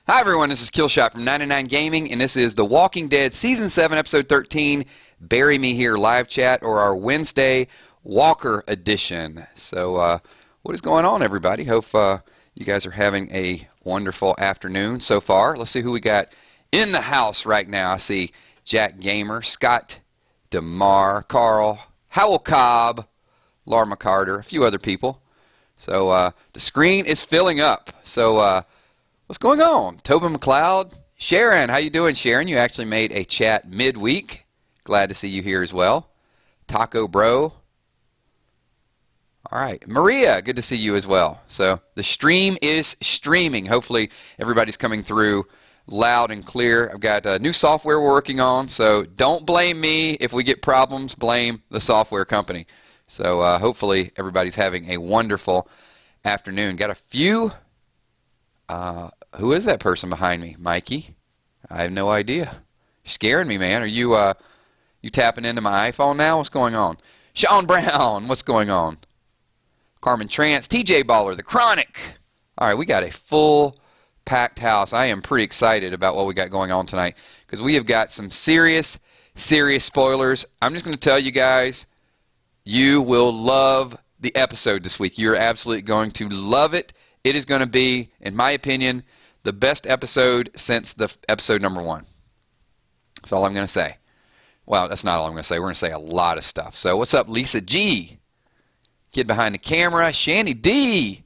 Hi everyone, this is Kilzhot from 99 Gaming, and this is The Walking Dead Season 7, Episode 13, Bury Me Here live chat, or our Wednesday Walker edition. So, what is going on, everybody? Hope you guys are having a wonderful afternoon so far. Let's see who we got in the house right now. I see Jack Gamer, Scott DeMar, Carl, Howell Cobb, Laura Carter, a few other people. So, the screen is filling up. So, what's going on? Tobin McLeod, Sharon, how you doing, Sharon? You actually made a chat midweek. Glad to see you here as well. Taco Bro. All right, Maria, good to see you as well. So the stream is streaming. Hopefully everybody's coming through loud and clear. I've got new software we're working on, so don't blame me if we get problems. Blame the software company. So hopefully everybody's having a wonderful afternoon. Got a few. Who is that person behind me? Mikey? I have no idea. You're scaring me, man. Are you you tapping into my iPhone now? What's going on? Sean Brown, what's going on? Carmen Trance, TJ Baller, The Chronic. All right, we got a full packed house. I am pretty excited about what we got going on tonight because we have got some serious spoilers. I'm just going to tell you guys, you will love the episode this week. You're absolutely going to love it. It is going to be, in my opinion, the best episode since the episode number 1. That's all I'm going to say. Well, that's not all I'm going to say. We're going to say a lot of stuff. So what's up, Lisa G? Kid behind the camera, Shandy D.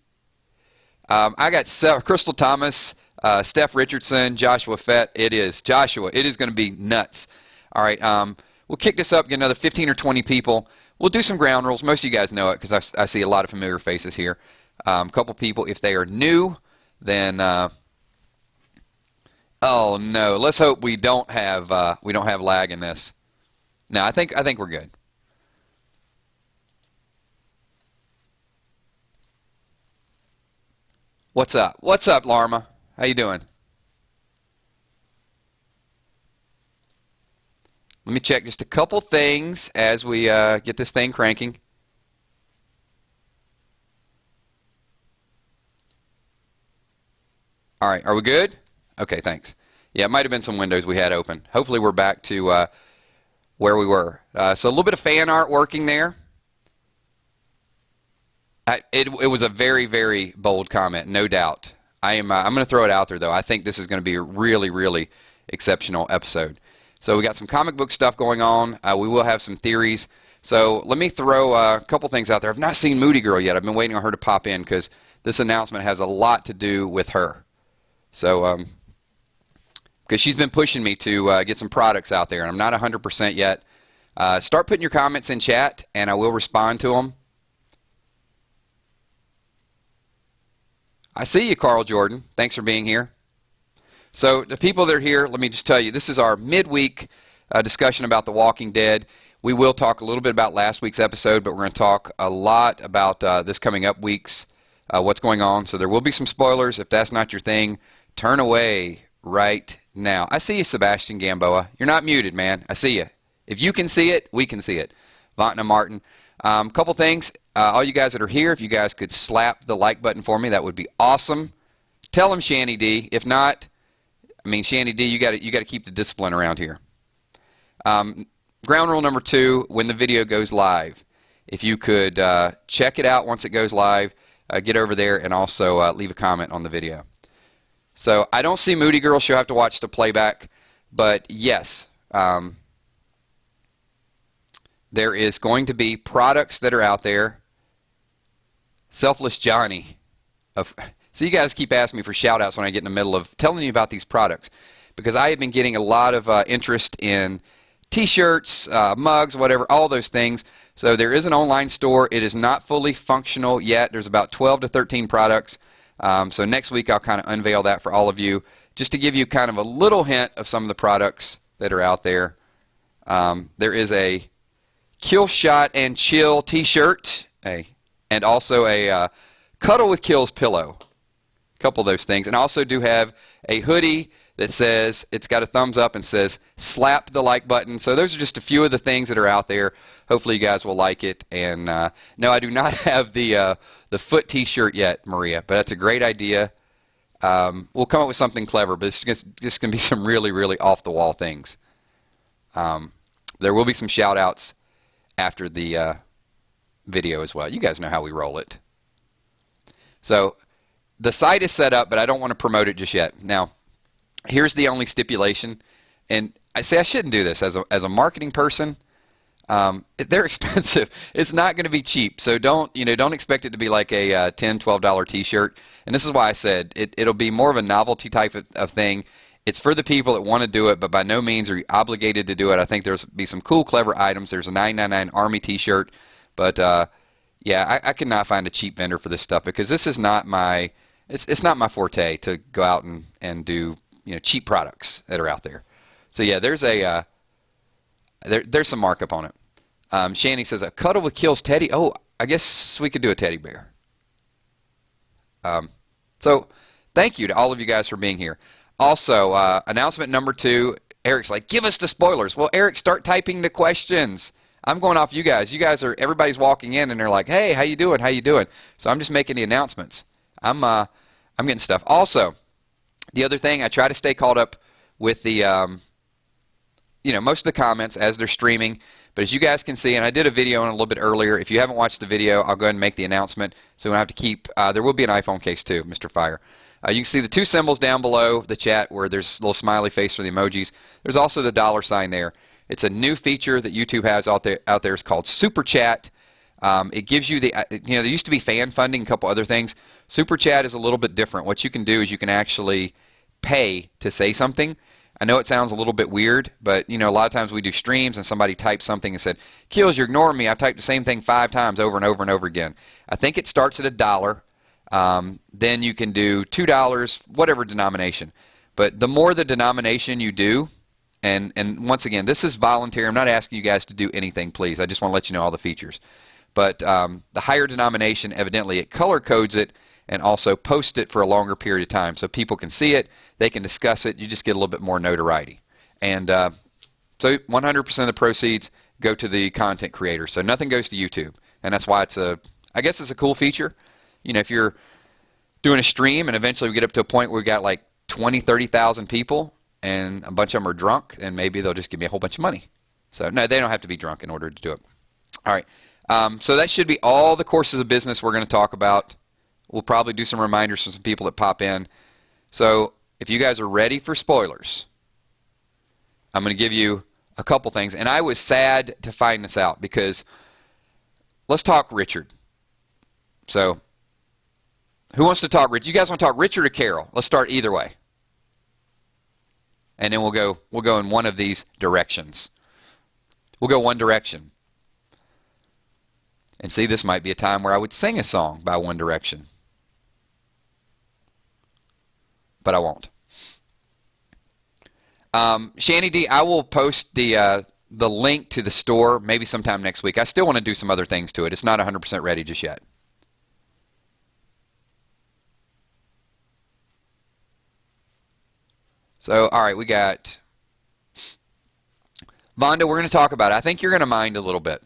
I got Crystal Thomas, Steph Richardson, Joshua Fett. It is Joshua. It is going to be nuts. All right, we'll kick this up, get another 15 or 20 people. We'll do some ground rules. Most of you guys know it because I see a lot of familiar faces here. A couple people, if they are new, then oh no, let's hope we don't have lag in this. No, I think we're good. What's up? What's up, Larma? How you doing? Let me check just a couple things as we get this thing cranking. All right, are we good? Okay, thanks. Yeah, it might have been some windows we had open. Hopefully we're back to where we were. So a little bit of fan art working there. It was a very bold comment, no doubt. I'm going to throw it out there, though. I think this is going to be a really exceptional episode. So we got some comic book stuff going on. We will have some theories. So let me throw a couple things out there. I've not seen Moody Girl yet. I've been waiting on her to pop in because this announcement has a lot to do with her. So, because she's been pushing me to get some products out there, and I'm not 100% yet. Start putting your comments in chat, and I will respond to them. I see you, Carl Jordan. Thanks for being here. So, the people that are here, let me just tell you, this is our midweek discussion about The Walking Dead. We will talk a little bit about last week's episode, but we're going to talk a lot about this coming up week's what's going on. So there will be some spoilers. If that's not your thing, turn away right now. I see you, Sebastian Gamboa. You're not muted, man. I see you. If you can see it, we can see it. Vantna Martin. Couple things. All you guys that are here, if you guys could slap the like button for me, that would be awesome. Tell them Shanny D. If not, I mean, Shanny D, you got to keep the discipline around here. Ground rule number 2, when the video goes live, if you could check it out once it goes live, get over there and also leave a comment on the video. So I don't see Moody Girl. She'll have to watch the playback. But yes, there is going to be products that are out there. Selfless Johnny. So you guys keep asking me for shout-outs when I get in the middle of telling you about these products. Because I have been getting a lot of interest in T-shirts, mugs, whatever, all those things. So there is an online store. It is not fully functional yet. There's about 12 to 13 products. So next week I'll kind of unveil that for all of you, just to give you kind of a little hint of some of the products that are out there. There is a Kilzhot and Chill T-shirt, and also a Cuddle with Kills pillow. A couple of those things. And I also do have a hoodie that says, it's got a thumbs up and says, slap the like button. So those are just a few of the things that are out there. Hopefully you guys will like it. And no, I do not have the foot T-shirt yet, Maria, but that's a great idea. We'll come up with something clever, but it's just going to be some really, really off-the-wall things. There will be some shout-outs after the video as well. You guys know how we roll it. So the site is set up, but I don't want to promote it just yet. Now, here's the only stipulation, and I say I shouldn't do this as a marketing person. They're expensive. It's not going to be cheap, so don't expect it to be like a $10, $12 T-shirt. And this is why I said it'll be more of a novelty type of thing. It's for the people that want to do it, but by no means are you obligated to do it. I think there's be some cool, clever items. There's a $9.99 Army T-shirt, but yeah, I could not find a cheap vendor for this stuff because this is not my it's not my forte to go out and do cheap products that are out there. So yeah, there's a there's some markup on it. Shanny says a cuddle with Kills teddy. Oh, I guess we could do a teddy bear. So thank you to all of you guys for being here. Also, announcement number 2, Eric's like, give us the spoilers. Well, Eric, start typing the questions. I'm going off you guys. You guys everybody's walking in and they're like, hey, how you doing? How you doing? So I'm just making the announcements. I'm getting stuff. Also, the other thing, I try to stay caught up with the, most of the comments as they're streaming. But as you guys can see, and I did a video on it a little bit earlier. If you haven't watched the video, I'll go ahead and make the announcement. So we don't have to keep, there will be an iPhone case too, Mr. Fire. You can see the 2 symbols down below the chat where there's a little smiley face for the emojis. There's also the $ there. It's a new feature that YouTube has out there. It's called Super Chat. It gives you there used to be fan funding, a couple other things. Super Chat is a little bit different. What you can do is you can actually pay to say something. I know it sounds a little bit weird, but a lot of times we do streams and somebody types something and said, Kills, you're ignoring me. I've typed the same thing 5 times over and over and over again. I think it starts at $1. Then you can do $2, whatever denomination. But the more the denomination you do, and once again, this is voluntary. I'm not asking you guys to do anything, please. I just want to let you know all the features. But the higher denomination, evidently, it color codes it and also posts it for a longer period of time so people can see it, they can discuss it, you just get a little bit more notoriety. And so 100% of the proceeds go to the content creator, so nothing goes to YouTube. And that's why I guess it's a cool feature. If you're doing a stream and eventually we get up to a point where we got like 20, 30,000 people and a bunch of them are drunk, and maybe they'll just give me a whole bunch of money. So no, they don't have to be drunk in order to do it. All right. So that should be all the courses of business we're going to talk about. We'll probably do some reminders from some people that pop in. So if you guys are ready for spoilers, I'm going to give you a couple things. And I was sad to find this out because let's talk Richard. So who wants to talk Richard? You guys want to talk Richard or Carol? Let's start either way. And then we'll go in one of these directions. We'll go one direction. And see, this might be a time where I would sing a song by One Direction. But I won't. Shanny D, I will post the link to the store maybe sometime next week. I still want to do some other things to it. It's not 100% ready just yet. So, all right, we got Vonda, we're going to talk about it. I think you're going to mind a little bit.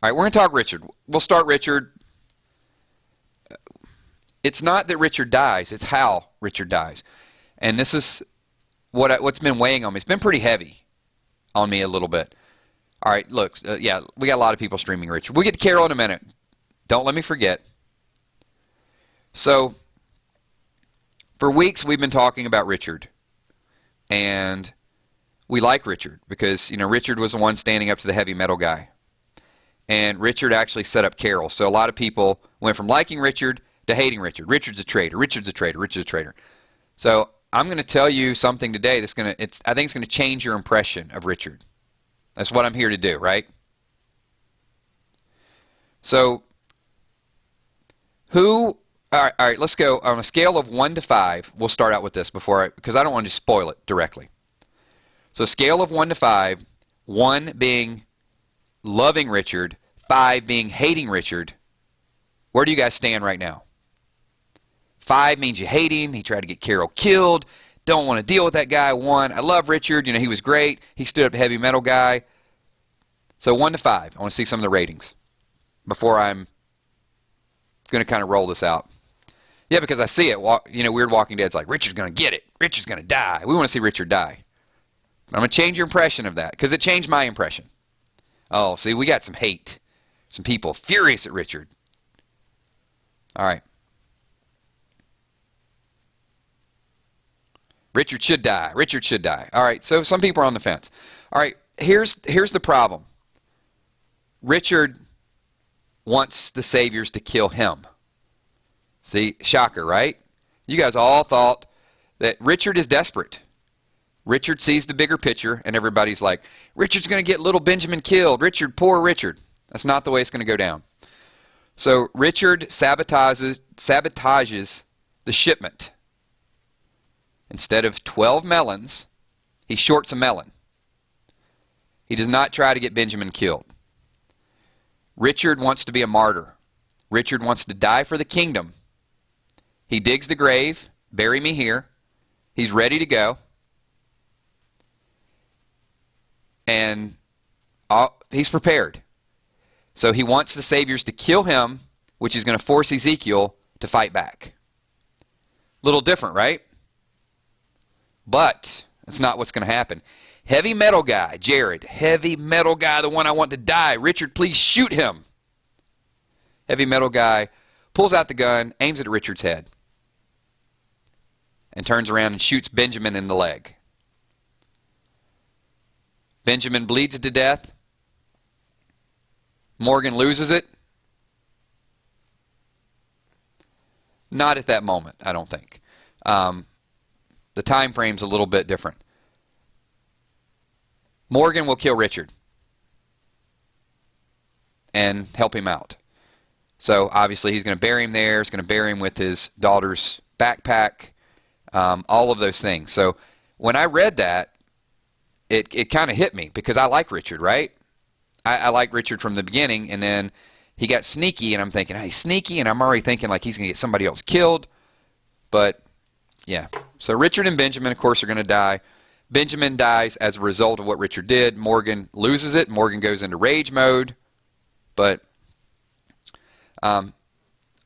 All right, we're going to talk Richard. We'll start Richard. It's not that Richard dies. It's how Richard dies. And this is what's been weighing on me. It's been pretty heavy on me a little bit. All right, look, yeah, we got a lot of people streaming Richard. We'll get to Carol in a minute. Don't let me forget. So, for weeks we've been talking about Richard. And we like Richard because, Richard was the one standing up to the heavy metal guy. And Richard actually set up Carol. So a lot of people went from liking Richard to hating Richard. Richard's a traitor. Richard's a traitor. Richard's a traitor. So I'm going to tell you something today I think it's going to change your impression of Richard. That's what I'm here to do, right? So all right, let's go on a scale of 1 to 5. We'll start out with this because I don't want to spoil it directly. So scale of 1 to 5, 1 being loving Richard, 5 being hating Richard. Where do you guys stand right now? 5 means you hate him. He tried to get Carol killed. Don't want to deal with that guy. 1, I love Richard. He was great. He stood up to heavy metal guy. So 1 to 5. I want to see some of the ratings before I'm going to kind of roll this out. Yeah, because I see it. Weird Walking Dead's like, Richard's going to get it. Richard's going to die. We want to see Richard die. I'm going to change your impression of that, because it changed my impression. Oh, see, we got some hate. Some people furious at Richard. All right. Richard should die. Richard should die. All right, so some people are on the fence. All right, here's the problem. Richard wants the saviors to kill him. See, shocker, right? You guys all thought that Richard is desperate. Richard sees the bigger picture, and everybody's like, Richard's going to get little Benjamin killed. Richard, poor Richard. That's not the way it's going to go down. So Richard sabotages the shipment. Instead of 12 melons, he shorts a melon. He does not try to get Benjamin killed. Richard wants to be a martyr. Richard wants to die for the kingdom. He digs the grave, bury me here. He's ready to go. And he's prepared. So he wants the saviors to kill him, which is going to force Ezekiel to fight back. Little different, right? But that's not what's going to happen. Heavy metal guy, Jared. Heavy metal guy, the one I want to die. Richard, please shoot him. Heavy metal guy pulls out the gun, aims it at Richard's head, and turns around and shoots Benjamin in the leg. Benjamin bleeds to death. Morgan loses it. Not at that moment, I don't think. The time frame's a little bit different. Morgan will kill Richard and help him out. So obviously he's going to bury him there. He's going to bury him with his daughter's backpack, all of those things. So when I read that, it kind of hit me, because I like Richard, right? I like Richard from the beginning, and then he got sneaky, and I'm thinking, hey, sneaky, and I'm already thinking like he's going to get somebody else killed. But yeah, so Richard and Benjamin, of course, are going to die. Benjamin dies as a result of what Richard did. Morgan loses it. Morgan goes into rage mode. But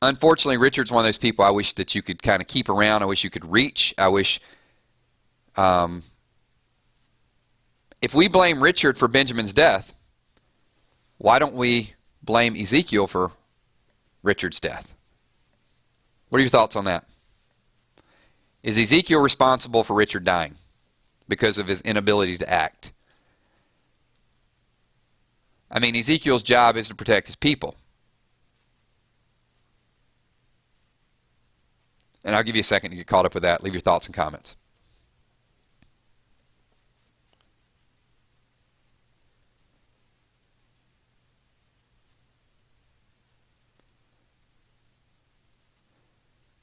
unfortunately, Richard's one of those people I wish that you could kind of keep around. I wish you could reach. I wish if we blame Richard for Benjamin's death, why don't we blame Ezekiel for Richard's death? What are your thoughts on that? Is Ezekiel responsible for Richard dying because of his inability to act? I mean, Ezekiel's job is to protect his people. And I'll give you a second to get caught up with that. Leave your thoughts and comments.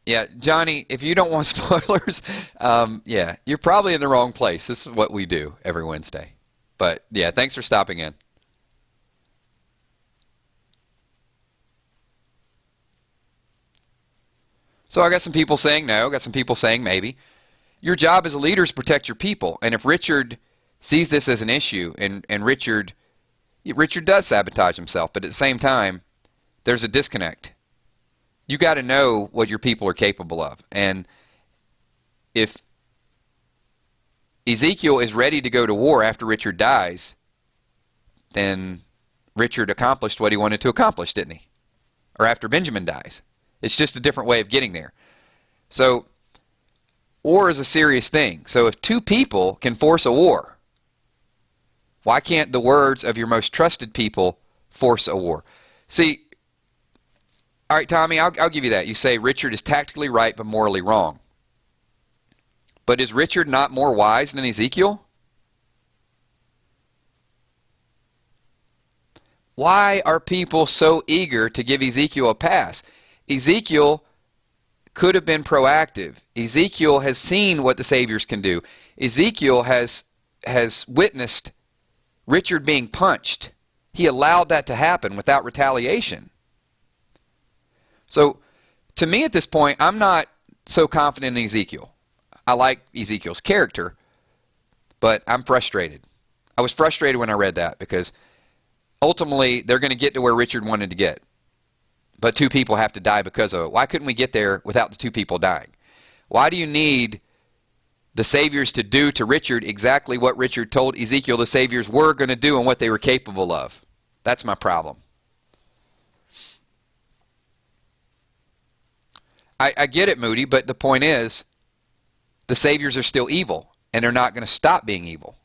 Yeah, Johnny, if you don't want spoilers, yeah, you're probably in the wrong place. This is what we do every Wednesday. But yeah, thanks for stopping in. So I got some people saying no, got some people saying maybe. Your job as a leader is to protect your people. And if Richard sees this as an issue, and Richard does sabotage himself, but at the same time, there's a disconnect. You got to know what your people are capable of. And if Ezekiel is ready to go to war after Richard dies, then Richard accomplished what he wanted to accomplish, didn't he? Or after Benjamin dies. It's just a different way of getting there. So war is a serious thing. So if two people can force a war, why can't the words of your most trusted people force a war? See, all right, Tommy, I'll give you that. You say Richard is tactically right but morally wrong. But is Richard not more wise than Ezekiel? Why are people so eager to give Ezekiel a pass? Ezekiel could have been proactive. Ezekiel has seen what the saviors can do. Ezekiel has witnessed Richard being punched. He allowed that to happen without retaliation. So, to me at this point, I'm not so confident in Ezekiel. I like Ezekiel's character, but I'm frustrated. I was frustrated when I read that, because ultimately they're going to get to where Richard wanted to get. but 2 people have to die because of it. Why couldn't we get there without the 2 people dying? Why do you need the saviors to do to Richard exactly what Richard told Ezekiel the saviors were going to do and what they were capable of? That's my problem. I get it, Moody, but the point is, the saviors are still evil, and they're not going to stop being evil.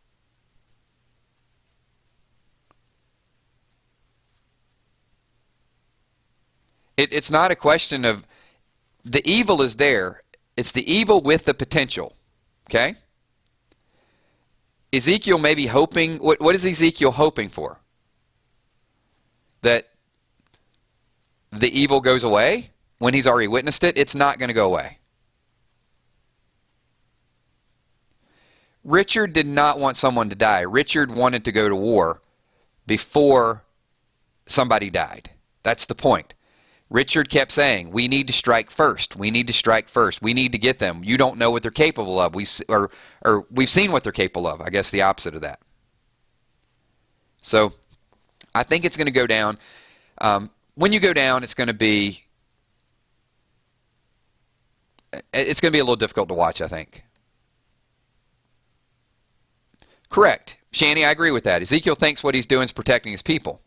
It's not a question of, the evil is there. It's the evil with the potential. Okay? Ezekiel may be hoping, what is Ezekiel hoping for? That the evil goes away when he's already witnessed it? It's not going to go away. Richard did not want someone to die. Richard wanted to go to war before somebody died. That's the point. Richard kept saying, we need to strike first. We need to strike first. We need to get them. You don't know what they're capable of. We've seen what they're capable of. I guess the opposite of that. So I think it's going to go down. When you go down, it's going to be a little difficult to watch, I think. Correct. Shani, I agree with that. Ezekiel thinks what he's doing is protecting his people.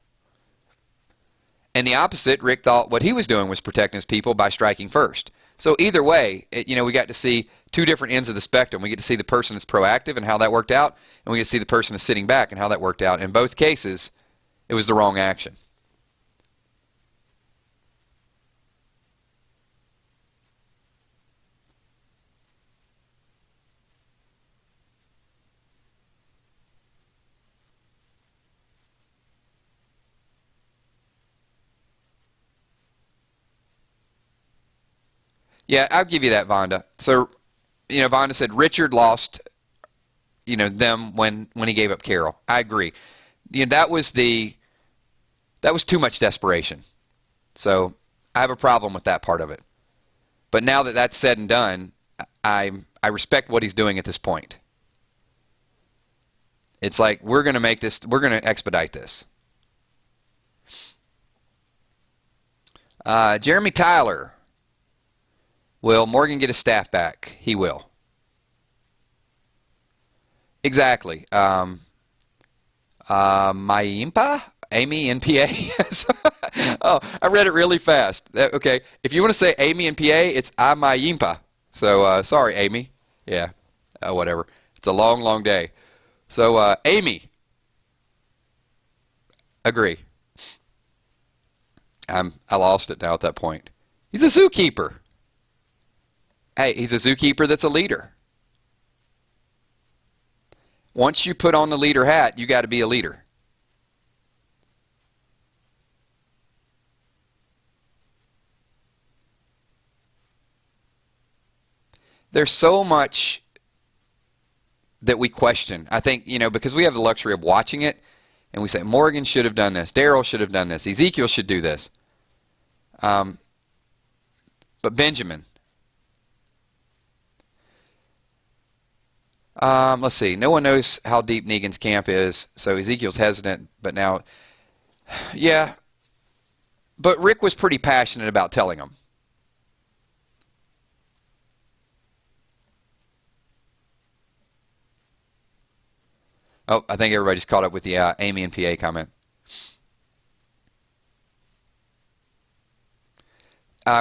And the opposite, Rick thought what he was doing was protecting his people by striking first. So either way, we got to see 2 different ends of the spectrum. We get to see the person that's proactive and how that worked out, and we get to see the person that's sitting back and how that worked out. In both cases, it was the wrong action. Yeah, I'll give you that, Vonda. So, Vonda said Richard lost, them when he gave up Carol. I agree. That was too much desperation. So I have a problem with that part of it. But now that that's said and done, I respect what he's doing at this point. It's like, we're going to expedite this. Jeremy Tyler. Will Morgan get his staff back? He will. Exactly. Mayimpa? Amy NPA? Oh, I read it really fast. Okay, if you want to say Amy NPA, it's Mayimpa. So, sorry, Amy. Yeah, whatever. It's a long, long day. So, Amy. Agree. I lost it now at that point. He's a zookeeper. Hey, he's a zookeeper that's a leader. Once you put on the leader hat, you got to be a leader. There's so much that we question. I think, because we have the luxury of watching it, and we say, Morgan should have done this, Daryl should have done this, Ezekiel should do this. But Benjamin. Let's see. No one knows how deep Negan's camp is, so Ezekiel's hesitant, but now, yeah. But Rick was pretty passionate about telling him. Oh, I think everybody's caught up with the Amy and PA comment.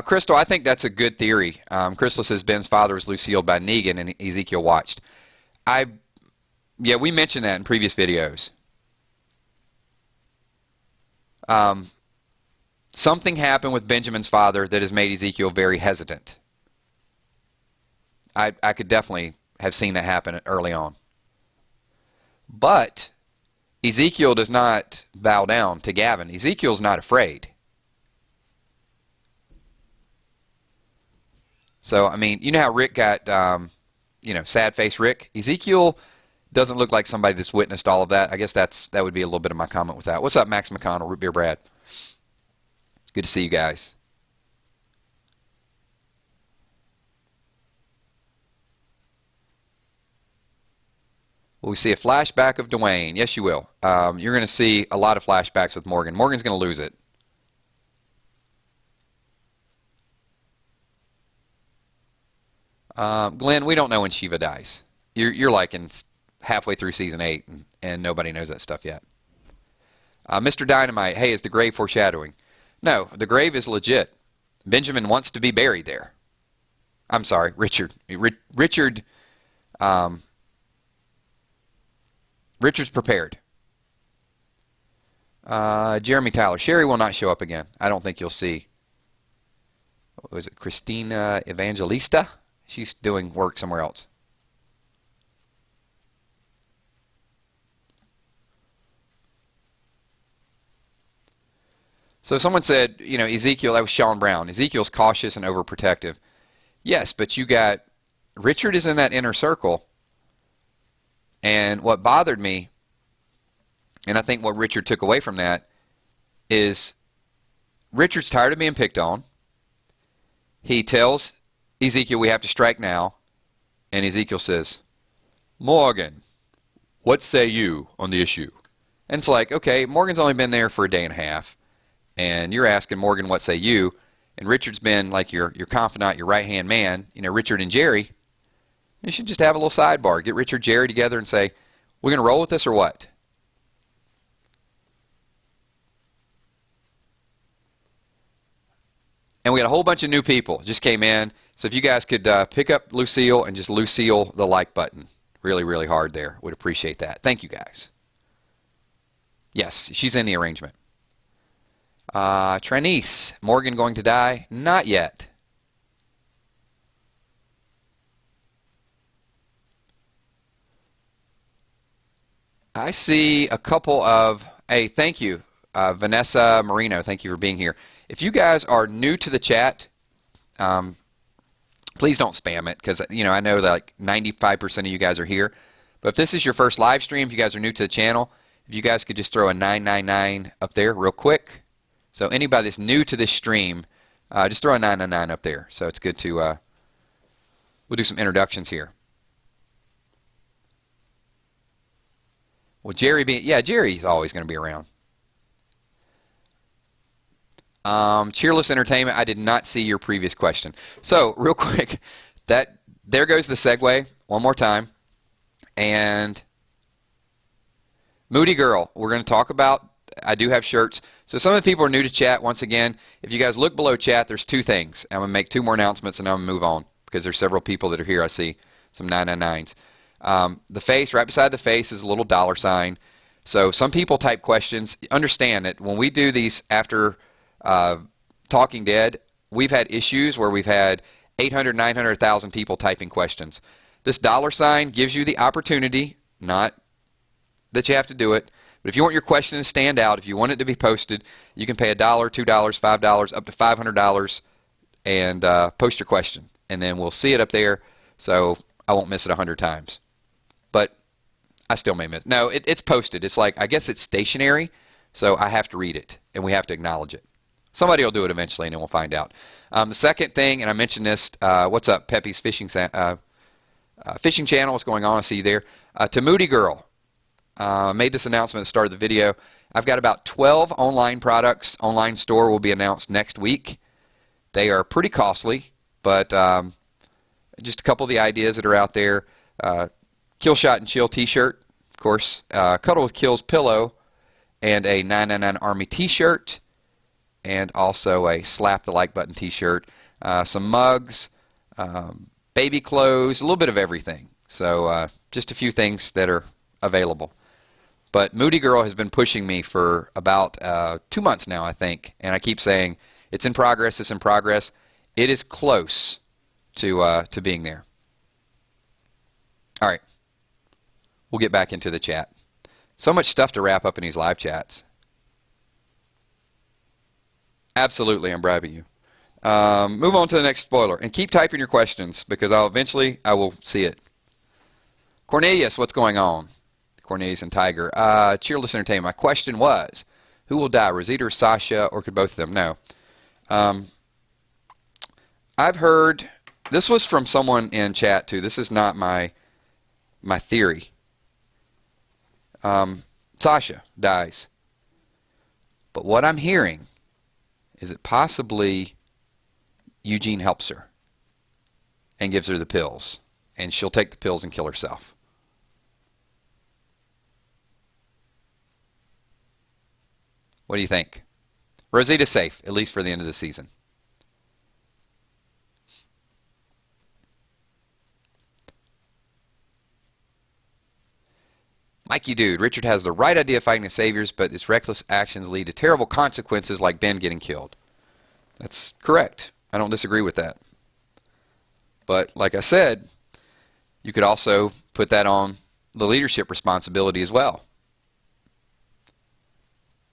Crystal, I think that's a good theory. Crystal says Ben's father was Lucille by Negan and Ezekiel watched. Yeah, we mentioned that in previous videos. Something happened with Benjamin's father that has made Ezekiel very hesitant. I could definitely have seen that happen early on. But Ezekiel does not bow down to Gavin. Ezekiel's not afraid. So, I mean, you know how Rick got, sad face Rick? Ezekiel doesn't look like somebody that's witnessed all of that. I guess that would be a little bit of my comment with that. What's up, Max McConnell, Root Beer Brad? Good to see you guys. Will we see a flashback of Dwayne? Yes, you will. You're going to see a lot of flashbacks with Morgan. Morgan's going to lose it. Glenn, we don't know when Shiva dies. You're like in halfway through season 8, and nobody knows that stuff yet. Mr. Dynamite, hey, is the grave foreshadowing? No, the grave is legit. Benjamin wants to be buried there. I'm sorry, Richard. Richard's prepared. Jeremy Tyler, Sherry will not show up again. I don't think you'll see. What was it, Christina Evangelista? She's doing work somewhere else. So someone said, you know, Ezekiel, that was Sean Brown. Ezekiel's cautious and overprotective. Yes, but you got, Richard is in that inner circle. And what bothered me, and I think what Richard took away from that, is Richard's tired of being picked on. He tells Ezekiel, we have to strike now. And Ezekiel says, Morgan, what say you on the issue? And it's like, okay, Morgan's only been there for a day and a half. And you're asking Morgan, what say you? And Richard's been like your confidant, your right-hand man. You know, Richard and Jerry. You should just have a little sidebar. Get Richard, Jerry together and say, we're going to roll with this or what? And we got a whole bunch of new people just came in. So if you guys could pick up Lucille and just Lucille the like button really, really hard there. Would appreciate that. Thank you, guys. Yes, she's in the arrangement. Trenice, Morgan going to die? Not yet. I see a couple of, hey, thank you, Vanessa Marino, thank you for being here. If you guys are new to the chat, please don't spam it, because you know I know that like 95% of you guys are here. But if this is your first live stream, if you guys are new to the channel, if you guys could just throw a 999 up there real quick. So anybody that's new to this stream, just throw a 999 up there. So it's good to, we'll do some introductions here. Well, Jerry's always going to be around. Cheerless Entertainment, I did not see your previous question. So real quick, there goes the segue one more time. And Moody Girl, we're going to talk about, I do have shirts. So some of the people are new to chat. Once again, if you guys look below chat, there's two things. I'm going to make two more announcements and I'm going to move on because there's several people that are here. I see some 999s. The face, right beside the face, is a little $sign. So some people type questions. Understand that when we do these after Talking Dead, we've had issues where we've had 800, 900,000 people typing questions. This $sign gives you the opportunity, not that you have to do it, but if you want your question to stand out, if you want it to be posted, you can pay $1, $2, $5, up to $500 and post your question. And then we'll see it up there, so I won't miss it 100 times. But I still may miss. No, it's posted. It's like, I guess it's stationary, so I have to read it, and we have to acknowledge it. Somebody will do it eventually, and then we'll find out. The second thing, and I mentioned this, what's up, Peppy's Fishing Channel? What's going on? I see you there. To Moody Girl. Made this announcement at the start of the video. I've got about 12 online products. Online store will be announced next week. They are pretty costly, but just a couple of the ideas that are out there. Kilzhot and Chill t-shirt, of course. Cuddle with Kills pillow and a 999 Army t-shirt. And also a Slap the Like Button t-shirt. Some mugs, baby clothes, a little bit of everything. So just a few things that are available. But Moody Girl has been pushing me for about 2 months now, I think. And I keep saying, it's in progress, it's in progress. It is close to being there. All right. We'll get back into the chat. So much stuff to wrap up in these live chats. Absolutely, I'm bribing you. Move on to the next spoiler. And keep typing your questions, because I will see it. Cornelius, what's going on? Cornelius and Tiger. Cheerless Entertainment. My question was, who will die, Rosita or Sasha, or could both of them? No. I've heard, this was from someone in chat too. This is not my theory. Sasha dies. But what I'm hearing is that possibly Eugene helps her. and gives her the pills. And she'll take the pills and kill herself. What do you think? Rosita's safe, at least for the end of the season. Mikey Dude, Richard has the right idea of fighting the Saviors, but his reckless actions lead to terrible consequences like Ben getting killed. That's correct. I don't disagree with that. But like I said, you could also put that on the leadership responsibility as well.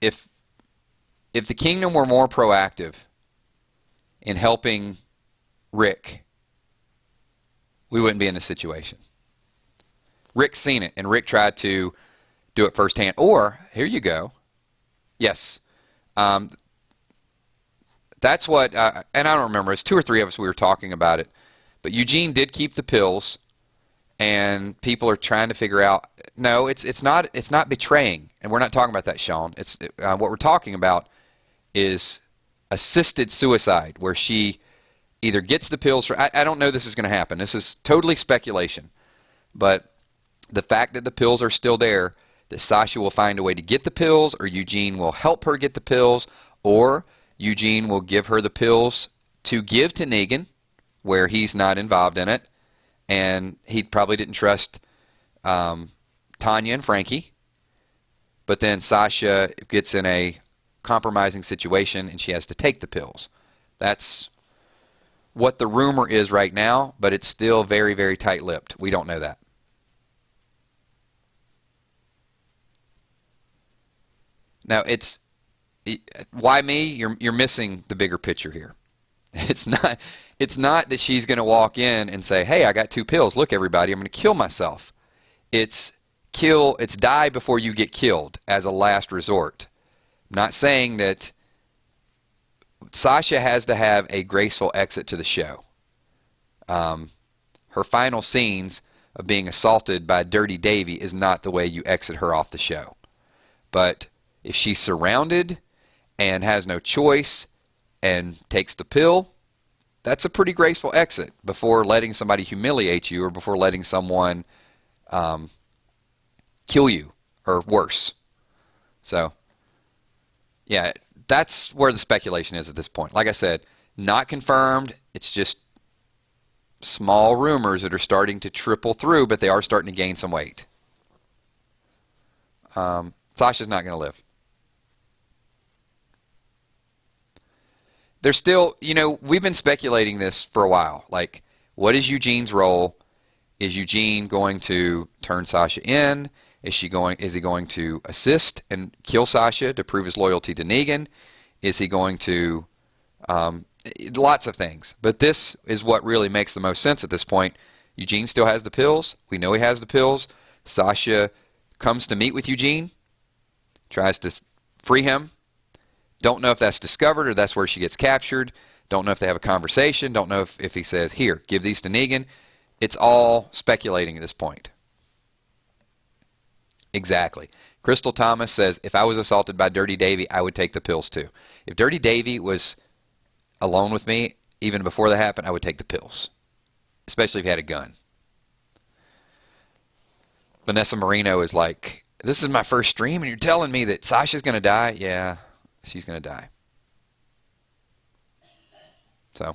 If the kingdom were more proactive in helping Rick, we wouldn't be in this situation. Rick's seen it, and Rick tried to do it firsthand. Or, here you go. Yes. That's what, and I don't remember, it's 2 or 3 of us we were talking about it. But Eugene did keep the pills, and people are trying to figure out, no, it's not betraying. And we're not talking about that, Sean. What we're talking about is assisted suicide, where she either gets the pills, I don't know this is going to happen. This is totally speculation. But the fact that the pills are still there, that Sasha will find a way to get the pills, or Eugene will help her get the pills, or Eugene will give her the pills to give to Negan, where he's not involved in it, and he probably didn't trust Tanya and Frankie. But then Sasha gets in a compromising situation, and she has to take the pills. That's what the rumor is right now, but it's still very, very tight-lipped. We don't know that. Now, why me? You're missing the bigger picture here. It's not that she's going to walk in and say, "Hey, I got 2 pills. Look, everybody, I'm going to kill myself." It's die before you get killed as a last resort. I'm not saying that Sasha has to have a graceful exit to the show. Her final scenes of being assaulted by Dirty Davy is not the way you exit her off the show. But if she's surrounded and has no choice and takes the pill, that's a pretty graceful exit before letting somebody humiliate you or before letting someone kill you or worse. So, yeah, that's where the speculation is at this point. Like I said, not confirmed. It's just small rumors that are starting to trickle through, but they are starting to gain some weight. Sasha's not going to live. There's still, we've been speculating this for a while. Like, what is Eugene's role? Is Eugene going to turn Sasha in? Is he going to assist and kill Sasha to prove his loyalty to Negan? Is he going to, lots of things. But this is what really makes the most sense at this point. Eugene still has the pills. We know he has the pills. Sasha comes to meet with Eugene, tries to free him. Don't know if that's discovered or that's where she gets captured. Don't know if they have a conversation. Don't know if he says, "Here, give these to Negan." It's all speculating at this point. Exactly. Crystal Thomas says, if I was assaulted by Dirty Davy, I would take the pills too. If Dirty Davy was alone with me, even before that happened, I would take the pills. Especially if he had a gun. Vanessa Marino is like, this is my first stream and you're telling me that Sasha's going to die? Yeah, she's going to die. So,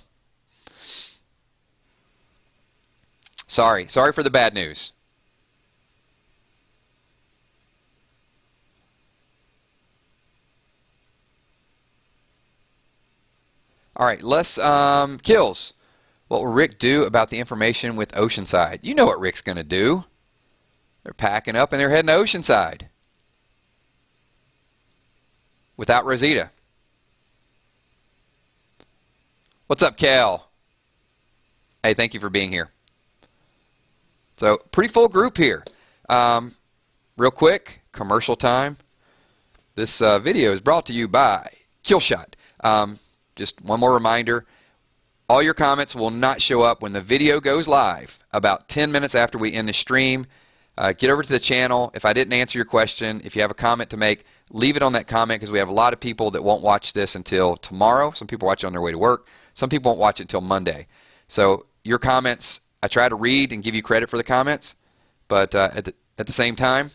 sorry for the bad news. All right, let's kills. What will Rick do about the information with Oceanside? You know what Rick's going to do. They're packing up and they're heading to Oceanside. Without Rosita. What's up, Cal? Hey, thank you for being here. So, pretty full group here. Real quick, commercial time. This video is brought to you by Kilzhot. Just one more reminder, all your comments will not show up when the video goes live. About 10 minutes after we end the stream, get over to the channel. If I didn't answer your question, if you have a comment to make, leave it on that comment because we have a lot of people that won't watch this until tomorrow. Some people watch it on their way to work. Some people won't watch it until Monday. So your comments, I try to read and give you credit for the comments, but at the same time,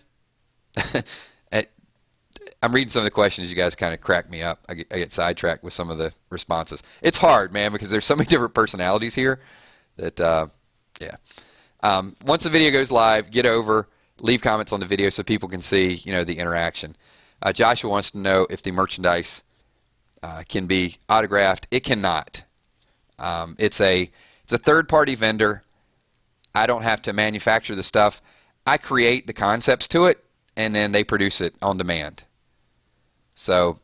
I'm reading some of the questions. You guys kind of crack me up. I get sidetracked with some of the responses. It's hard, man, because there's so many different personalities here that, yeah. Once the video goes live, get over, leave comments on the video so people can see, the interaction. Joshua wants to know if the merchandise can be autographed. It cannot. It's a third-party vendor. I don't have to manufacture the stuff. I create the concepts to it, and then they produce it on demand. So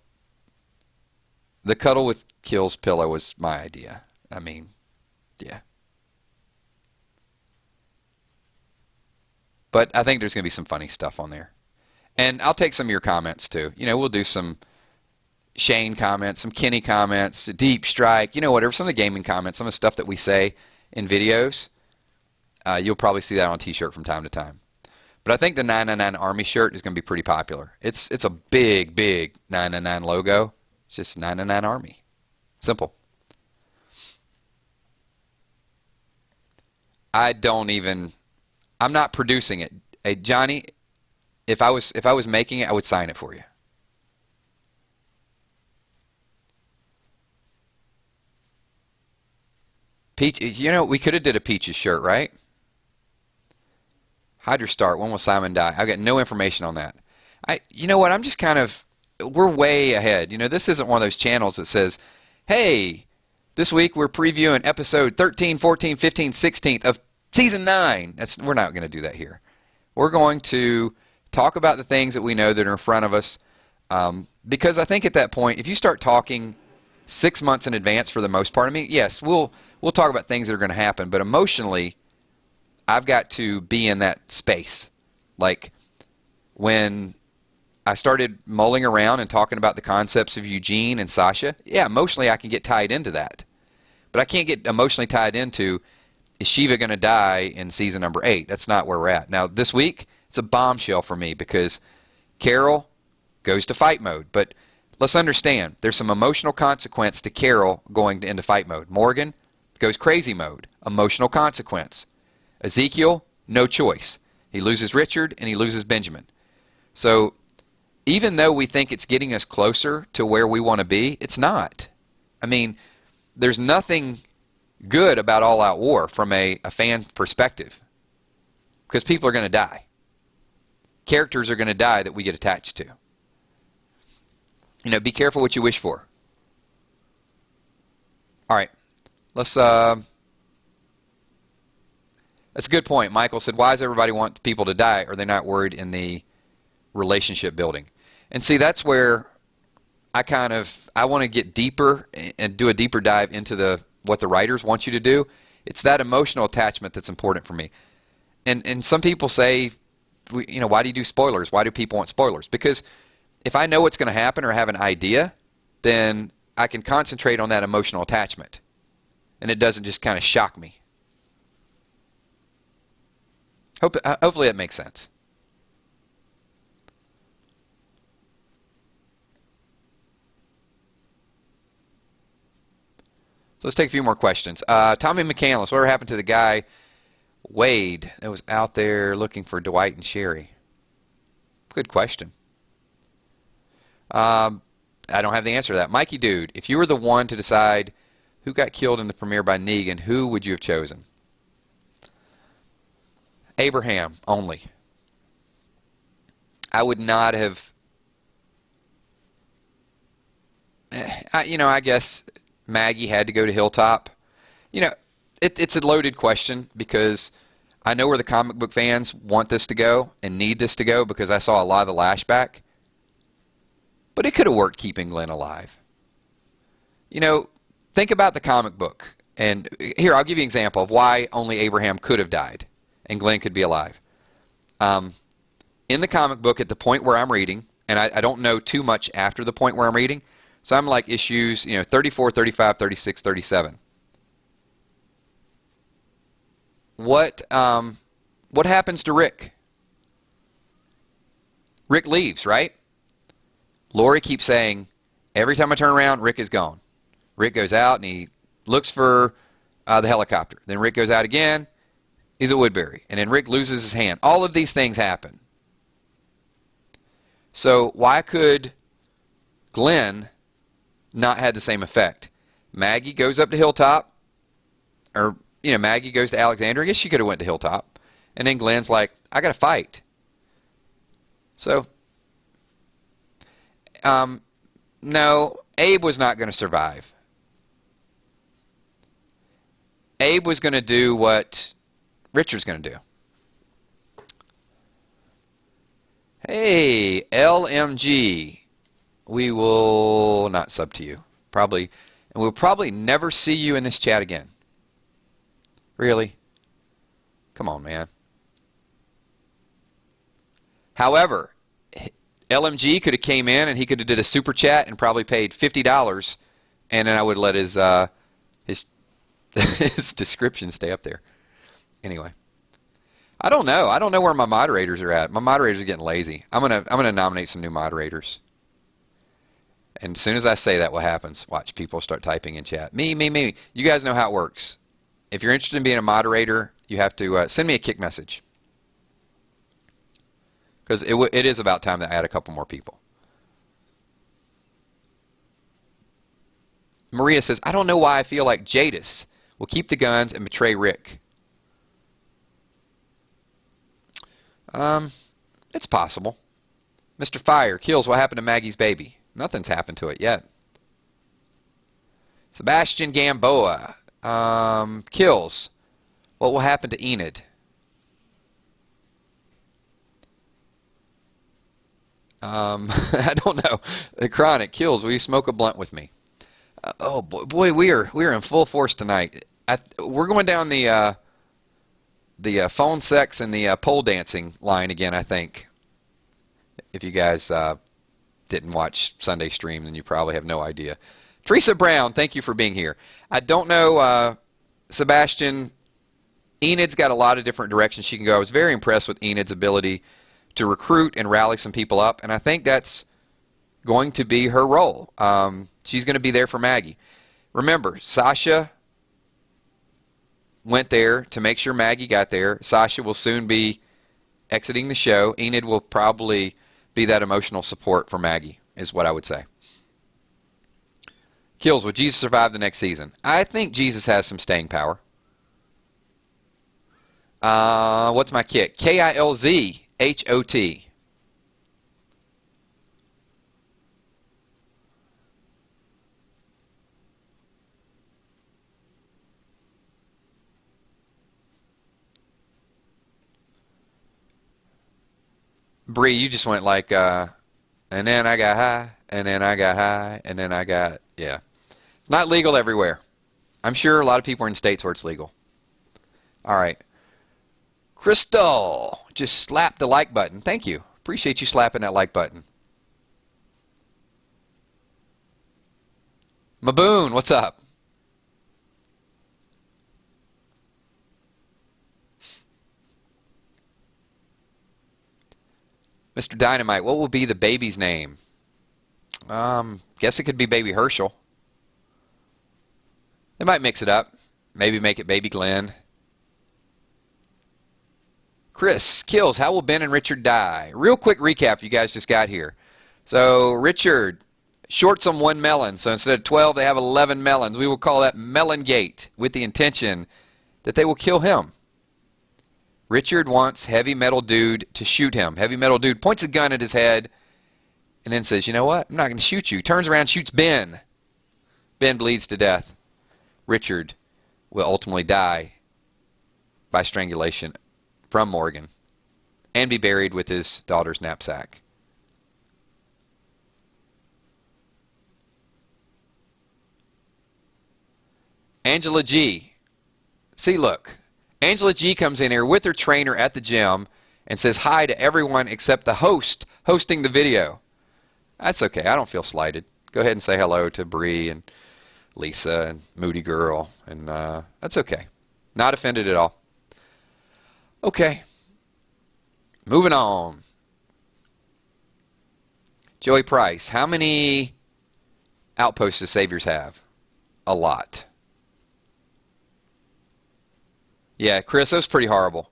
the Cuddle with Kills pillow was my idea. I mean, yeah. But I think there's going to be some funny stuff on there. And I'll take some of your comments too. We'll do some Shane comments, some Kenny comments, Deep Strike, whatever, some of the gaming comments, some of the stuff that we say in videos. You'll probably see that on a t-shirt from time to time. But I think the 999 Army shirt is going to be pretty popular. It's a big, big 999 logo. It's just 999 Army. Simple. I'm not producing it. Hey, Johnny, if I was making it, I would sign it for you. Peach, we could have did a Peaches shirt, right? Hydra Start, when will Simon die? I've got no information on that. You know what, I'm just we're way ahead. This isn't one of those channels that says, hey, this week we're previewing episode 13, 14, 15, 16th of season 9. We're not going to do that here. We're going to talk about the things that we know that are in front of us, because I think at that point, if you start talking 6 months in advance for the most part, yes, we'll talk about things that are going to happen, but emotionally, I've got to be in that space. Like when I started mulling around and talking about the concepts of Eugene and Sasha, yeah, emotionally I can get tied into that. But I can't get emotionally tied into, is Shiva going to die in season number 8? That's not where we're at. Now, this week, it's a bombshell for me because Carol goes to fight mode. But let's understand, there's some emotional consequence to Carol going into fight mode. Morgan goes crazy mode, emotional consequence. Ezekiel, no choice. He loses Richard and he loses Benjamin. So even though we think it's getting us closer to where we want to be, it's not. There's nothing good about all-out war from a fan perspective because people are going to die. Characters are going to die that we get attached to. Be careful what you wish for. All right, let's... That's a good point. Michael said, why does everybody want people to die? Are they not worried in the relationship building? And see, that's where I want to get deeper and do a deeper dive into what the writers want you to do. It's that emotional attachment that's important for me. And some people say, why do you do spoilers? Why do people want spoilers? Because if I know what's going to happen or have an idea, then I can concentrate on that emotional attachment. And it doesn't just kind of shock me. Hopefully that makes sense. So let's take a few more questions. Tommy McCandless, whatever happened to the guy, Wade, that was out there looking for Dwight and Sherry? Good question. I don't have the answer to that. Mikey Dude, if you were the one to decide who got killed in the premiere by Negan, who would you have chosen? Abraham only. I would not have... I guess Maggie had to go to Hilltop. It's a loaded question because I know where the comic book fans want this to go and need this to go because I saw a lot of the lashback. But it could have worked keeping Glenn alive. Think about the comic book. And here, I'll give you an example of why only Abraham could have died and Glenn could be alive. In the comic book, at the point where I'm reading, and I don't know too much after the point where I'm reading, so I'm like issues 34, 35, 36, 37. What happens to Rick? Rick leaves, right? Lori keeps saying, every time I turn around, Rick is gone. Rick goes out and he looks for the helicopter. Then Rick goes out again. He's at Woodbury. And then Rick loses his hand. All of these things happen. So why could Glenn not have the same effect? Maggie goes up to Hilltop. Or, Maggie goes to Alexander. I guess she could have went to Hilltop. And then Glenn's like, I got to fight. So, no, Abe was not going to survive. Abe was going to do what Richard's going to do. Hey, LMG. We will not sub to you. Probably. And we'll probably never see you in this chat again. Really? Come on, man. However, LMG could have came in and he could have did a super chat and probably paid $50, and then I would let his his description stay up there. Anyway, I don't know. I don't know where my moderators are at. My moderators are getting lazy. I'm gonna nominate some new moderators. And as soon as I say that, what happens? Watch, people start typing in chat. Me. You guys know how it works. If you're interested in being a moderator, you have to send me a kick message. Because it is about time to add a couple more people. Maria says, I don't know why I feel like Jadis will keep the guns and betray Rick. It's possible. Mr. Fire, Kills, what happened to Maggie's baby? Nothing's happened to it yet. Sebastian Gamboa, Kills, what will happen to Enid? I don't know. The Chronic, Kills, will you smoke a blunt with me? Oh boy, we are in full force tonight. We're going down the phone sex and the pole dancing line again, I think. If you guys didn't watch Sunday stream, then you probably have no idea. Teresa Brown, thank you for being here. I don't know, Sebastian. Enid's got a lot of different directions she can go. I was very impressed with Enid's ability to recruit and rally some people up, and I think that's going to be her role. She's going to be there for Maggie. Remember, Sasha went there to make sure Maggie got there. Sasha will soon be exiting the show. Enid will probably be that emotional support for Maggie, is what I would say. Kills, will Jesus survive the next season? I think Jesus has some staying power. What's my kick? Kilzhot. Bree, you just went like, and then I got high, and then I got high, and then I got, yeah. It's not legal everywhere. I'm sure a lot of people are in states where it's legal. All right. Crystal, just slap the like button. Thank you. Appreciate you slapping that like button. Maboon, what's up? Mr. Dynamite, what will be the baby's name? Guess it could be Baby Herschel. They might mix it up. Maybe make it Baby Glenn. Chris, Kills, how will Ben and Richard die? Real quick recap you guys just got here. So Richard shorts them 1 melon. So instead of 12, they have 11 melons. We will call that Melon Gate with the intention that they will kill him. Richard wants Heavy Metal Dude to shoot him. Heavy Metal Dude points a gun at his head and then says, you know what? I'm not going to shoot you. Turns around, shoots Ben. Ben bleeds to death. Richard will ultimately die by strangulation from Morgan and be buried with his daughter's knapsack. Angela G. See, look. Angela G comes in here with her trainer at the gym and says hi to everyone except the host hosting the video. That's okay. I don't feel slighted. Go ahead and say hello to Bree and Lisa and Moody Girl, and that's okay. Not offended at all. Okay. Moving on. Joey Price, how many outposts does Saviors have? A lot. Yeah, Chris, that was pretty horrible.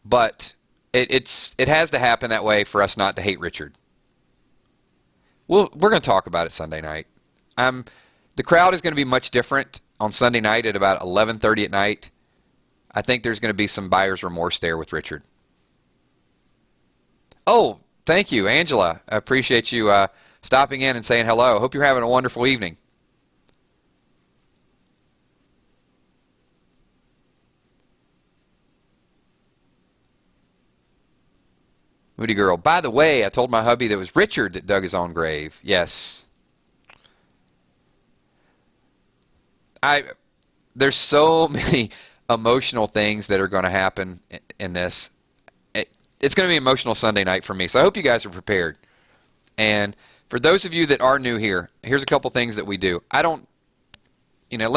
But it has to happen that way for us not to hate Richard. We're going to talk about it Sunday night. The crowd is going to be much different on Sunday night at about 11:30 at night. I think there's going to be some buyer's remorse there with Richard. Oh, thank you, Angela. I appreciate you stopping in and saying hello. Hope you're having a wonderful evening. Moody Girl. By the way, I told my hubby that it was Richard that dug his own grave. Yes. There's so many emotional things that are going to happen in this. It's going to be emotional Sunday night for me, so I hope you guys are prepared. And for those of you that are new here, here's a couple things that we do. Let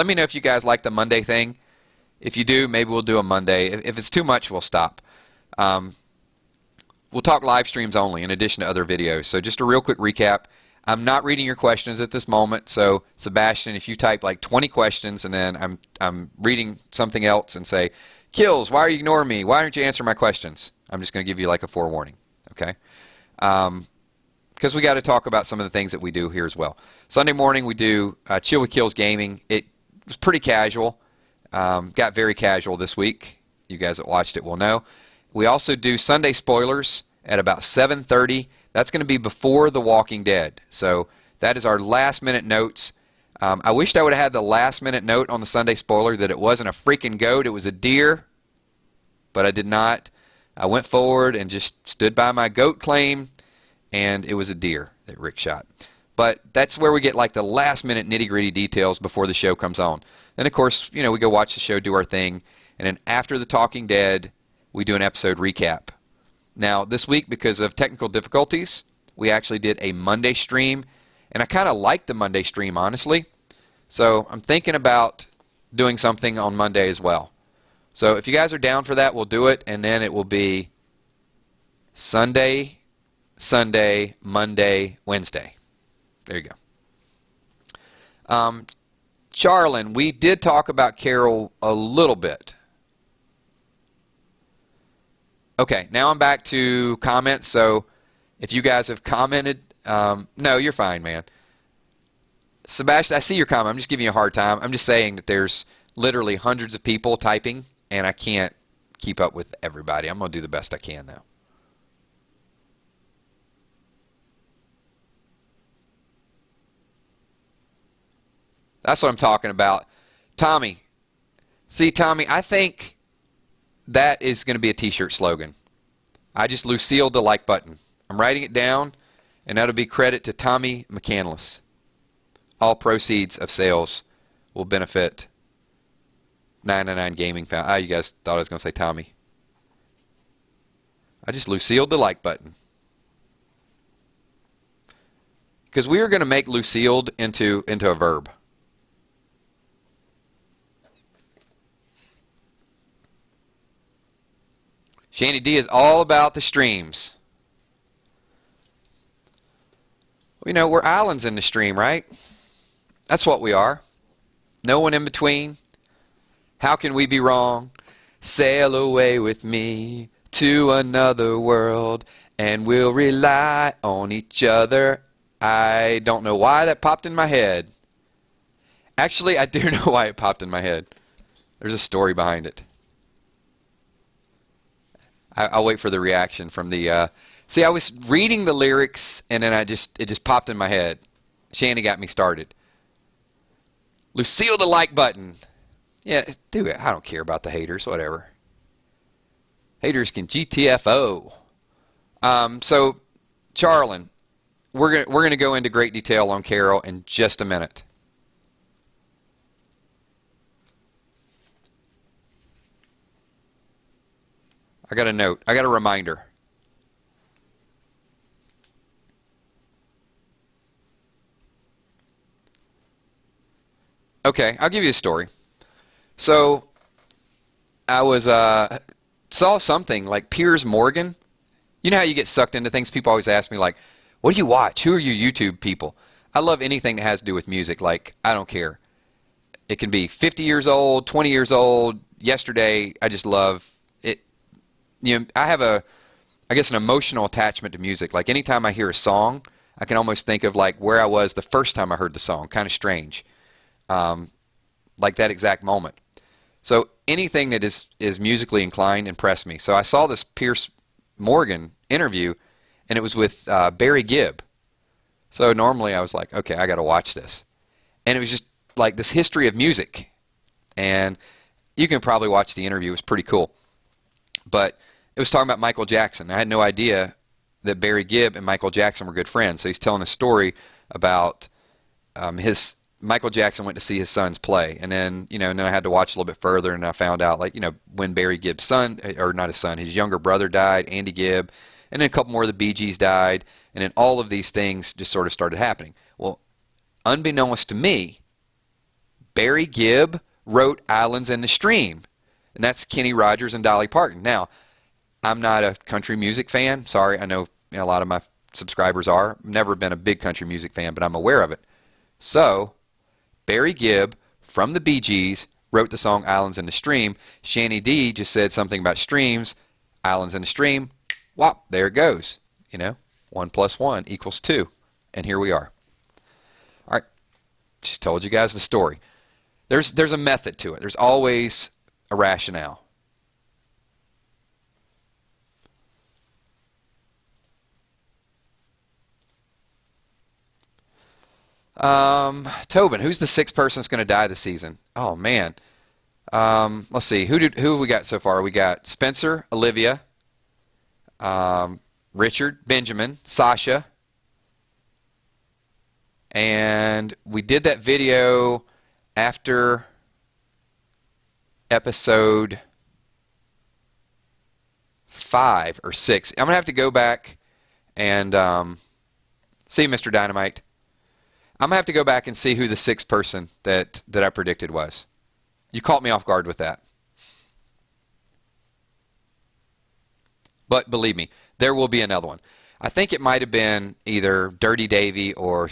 me know if you guys like the Monday thing. If you do, maybe we'll do a Monday. If it's too much, we'll stop. We'll talk live streams only in addition to other videos. So just a real quick recap. I'm not reading your questions at this moment. So Sebastian, if you type like 20 questions and then I'm reading something else and say, Kills, why are you ignoring me? Why aren't you answering my questions? I'm just going to give you like a forewarning. Okay? Because we got to talk about some of the things that we do here as well. Sunday morning we do Chill with Kills Gaming. It was pretty casual. Got very casual this week. You guys that watched it will know. We also do Sunday spoilers at about 7:30. That's going to be before The Walking Dead. So that is our last minute notes. I wished I would have had the last minute note on the Sunday spoiler that it wasn't a freaking goat, it was a deer. But I did not. I went forward and just stood by my goat claim, and it was a deer that Rick shot. But that's where we get like the last minute nitty gritty details before the show comes on. Then of course, we go watch the show, do our thing, and then after The Talking Dead, we do an episode recap. Now, this week, because of technical difficulties, we actually did a Monday stream, and I kind of like the Monday stream, honestly. So I'm thinking about doing something on Monday as well. So if you guys are down for that, we'll do it, and then it will be Sunday, Monday, Wednesday. There you go. Charlin, we did talk about Carol a little bit. Okay, now I'm back to comments, so if you guys have commented, no, you're fine, man. Sebastian, I see your comment. I'm just giving you a hard time. I'm just saying that there's literally hundreds of people typing, and I can't keep up with everybody. I'm going to do the best I can, though. That's what I'm talking about. Tommy. See, Tommy, I think that is going to be a t-shirt slogan. I just Lucille the like button. I'm writing it down, and that'll be credit to Tommy McCandless. All proceeds of sales will benefit 999 Gaming Found. You guys thought I was going to say Tommy. I just Lucille the like button. Because we are going to make Lucilled into a verb. Shanny D is all about the streams. Well, we're islands in the stream, right? That's what we are. No one in between. How can we be wrong? Sail away with me to another world, and we'll rely on each other. I don't know why that popped in my head. Actually, I do know why it popped in my head. There's a story behind it. I'll wait for the reaction from the... See, I was reading the lyrics, and then it just popped in my head. Shanny got me started. Lucille the like button. Yeah, do it. I don't care about the haters. Whatever. Haters can GTFO. So, Charlin, we're gonna go into great detail on Carol in just a minute. I got a note. I got a reminder. Okay, I'll give you a story. So, I was saw something like Piers Morgan. You know how you get sucked into things? People always ask me like, "What do you watch? Who are your YouTube people?" I love anything that has to do with music. Like, I don't care. It can be 50 years old, 20 years old, yesterday. I just love it. I have I guess, an emotional attachment to music. Like anytime I hear a song, I can almost think of like where I was the first time I heard the song. Kind of strange. Like that exact moment. So anything that is musically inclined impressed me. So I saw this Pierce Morgan interview, and it was with Barry Gibb. So normally I was like, okay, I got to watch this. And it was just like this history of music. And you can probably watch the interview. It was pretty cool. But it was talking about Michael Jackson. I had no idea that Barry Gibb and Michael Jackson were good friends. So he's telling a story about Michael Jackson went to see his sons play. And then, and then I had to watch a little bit further, and I found out, like, when Barry Gibb's son, or not his son, his younger brother died, Andy Gibb, and then a couple more of the Bee Gees died, and then all of these things just sort of started happening. Well, unbeknownst to me, Barry Gibb wrote Islands in the Stream, and that's Kenny Rogers and Dolly Parton. Now, I'm not a country music fan. Sorry, I know a lot of my subscribers are. I've never been a big country music fan, but I'm aware of it. So, Barry Gibb from the Bee Gees wrote the song Islands in the Stream. Shanny D just said something about streams. Islands in the Stream. Whop, there it goes. 1 + 1 = 2. And here we are. All right, just told you guys the story. There's a method to it. There's always a rationale. Tobin, who's the sixth person that's going to die this season? Oh man. Let's see. Who have we got so far? We got Spencer, Olivia, Richard, Benjamin, Sasha, and we did that video after episode 5 or 6. I'm gonna have to go back and see, Mr. Dynamite. I'm gonna have to go back and see who the sixth person that I predicted was. You caught me off guard with that. But believe me, there will be another one. I think it might have been either Dirty Davy or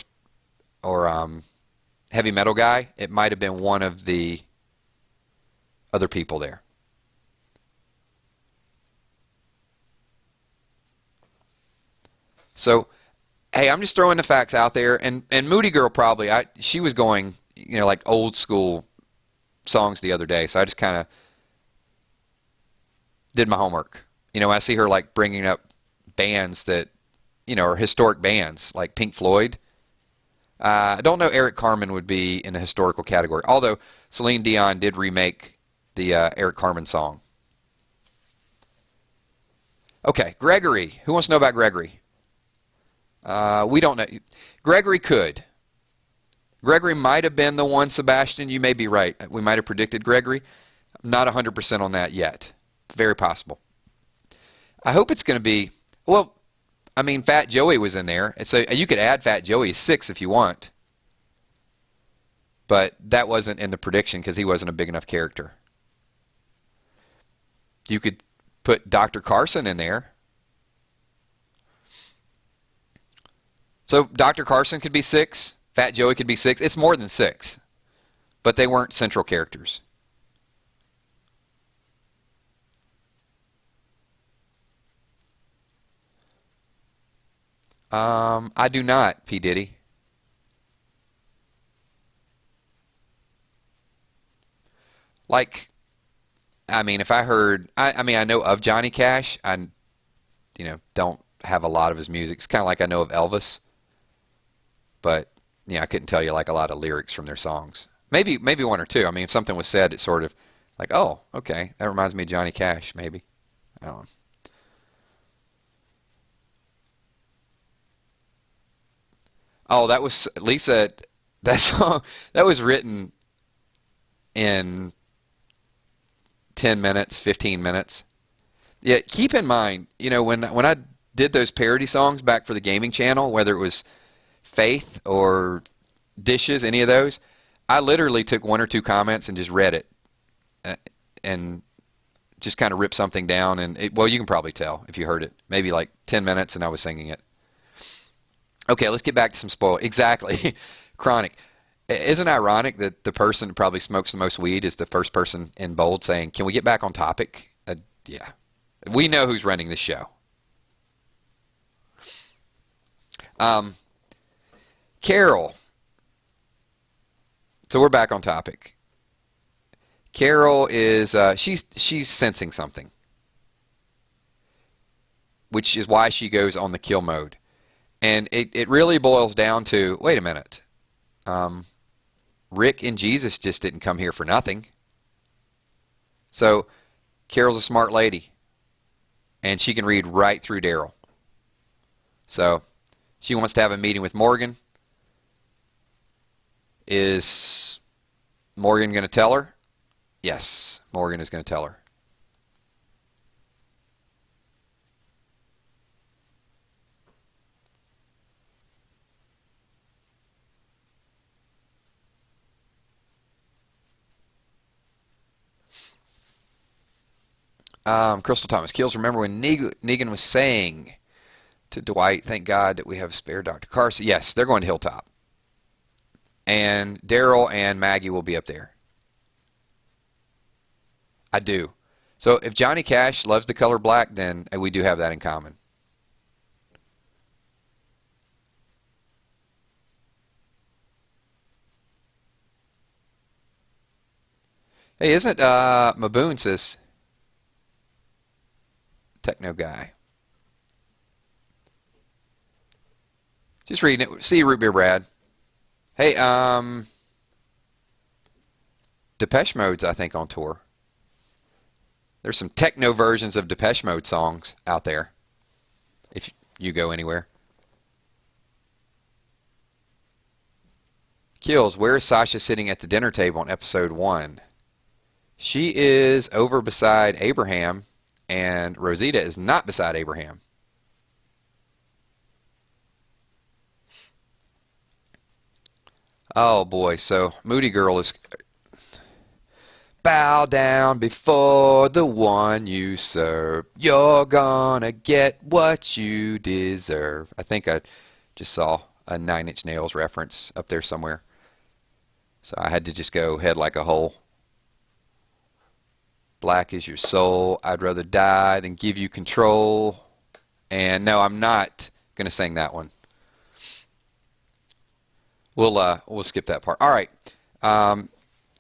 Heavy Metal Guy. It might have been one of the other people there. So, hey, I'm just throwing the facts out there. And Moody Girl probably, she was going, like old school songs the other day. So I just kind of did my homework. I see her like bringing up bands that, are historic bands like Pink Floyd. I don't know Eric Carmen would be in the historical category, although Celine Dion did remake the Eric Carmen song. Okay, Gregory. Who wants to know about Gregory? We don't know. Gregory could. Gregory might have been the one, Sebastian. You may be right. We might have predicted Gregory. I'm not 100% on that yet. Very possible. I hope it's going to be, well, I mean, Fat Joey was in there. So you could add Fat Joey 6 if you want. But that wasn't in the prediction because he wasn't a big enough character. You could put Dr. Carson in there. So Dr. Carson could be 6. Fat Joey could be 6. It's more than 6. But they weren't central characters. I do not, P. Diddy. Like, I mean, if I heard, I mean, I know of Johnny Cash. I, don't have a lot of his music. It's kind of like I know of Elvis. But, I couldn't tell you like a lot of lyrics from their songs. Maybe one or two. I mean, if something was said, it's sort of like, oh, okay, that reminds me of Johnny Cash, maybe. I don't know. Oh, that was Lisa. That song that was written in 10 minutes, 15 minutes. Yeah, keep in mind, when I did those parody songs back for the gaming channel, whether it was Faith or Dishes, any of those, I literally took 1 or 2 comments and just read it, and just kind of ripped something down. And well, you can probably tell if you heard it. Maybe like 10 minutes, and I was singing it. Okay, let's get back to some spoil. Exactly. Chronic. Isn't it ironic that the person that probably smokes the most weed is the first person in bold saying, "Can we get back on topic?" Yeah. We know who's running the show. Carol. So we're back on topic. Carol is she's sensing something, which is why she goes on the kill mode. And it really boils down to, wait a minute. Rick and Jesus just didn't come here for nothing. So Carol's a smart lady, and she can read right through Daryl. So she wants to have a meeting with Morgan. Is Morgan going to tell her? Yes, Morgan is going to tell her. Crystal Thomas Kills. Remember when Negan was saying to Dwight, "Thank God that we have spare Dr. Carson." Yes, they're going to Hilltop. And Daryl and Maggie will be up there. I do. So if Johnny Cash loves the color black, then we do have that in common. Hey, isn't Maboon says techno guy? Just reading it. See you, Root Beer Brad. Hey, Depeche Mode's, I think, on tour. There's some techno versions of Depeche Mode songs out there, if you go anywhere. Kills, where is Sasha sitting at the dinner table on episode 1? She is over beside Abraham, and Rosita is not beside Abraham. Oh boy, so Moody Girl is... Bow down before the one you serve. You're gonna get what you deserve. I think I just saw a Nine Inch Nails reference up there somewhere. So I had to just go head like a hole. Black is your soul. I'd rather die than give you control. And no, I'm not going to sing that one. We'll skip that part. All right.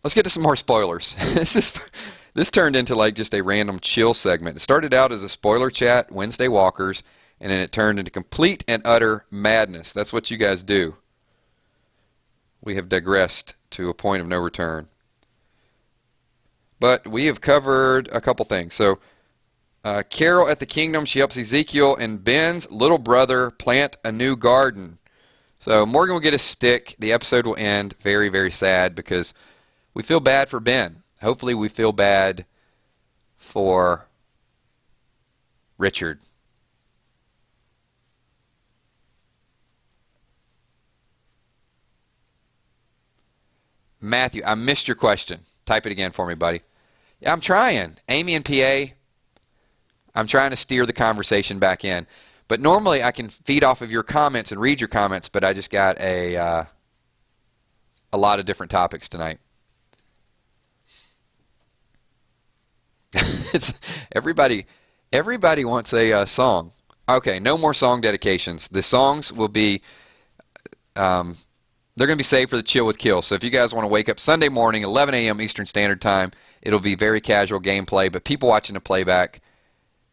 Let's get to some more spoilers. This turned into like just a random chill segment. It started out as a spoiler chat, Wednesday Walkers, and then it turned into complete and utter madness. That's what you guys do. We have digressed to a point of no return. But we have covered a couple things. So Carol at the Kingdom, she helps Ezekiel and Ben's little brother plant a new garden. So Morgan will get a stick. The episode will end very, very sad because we feel bad for Ben. Hopefully we feel bad for Richard. Matthew, I missed your question. Type it again for me, buddy. Yeah, I'm trying. Amy and PA, I'm trying to steer the conversation back in. But normally I can feed off of your comments and read your comments, but I just got a lot of different topics tonight. It's everybody wants a song. Okay, no more song dedications. The songs will be they're going to be saved for the Chill with Kill. So if you guys want to wake up Sunday morning, 11 a.m. Eastern Standard Time, it'll be very casual gameplay. But people watching the playback,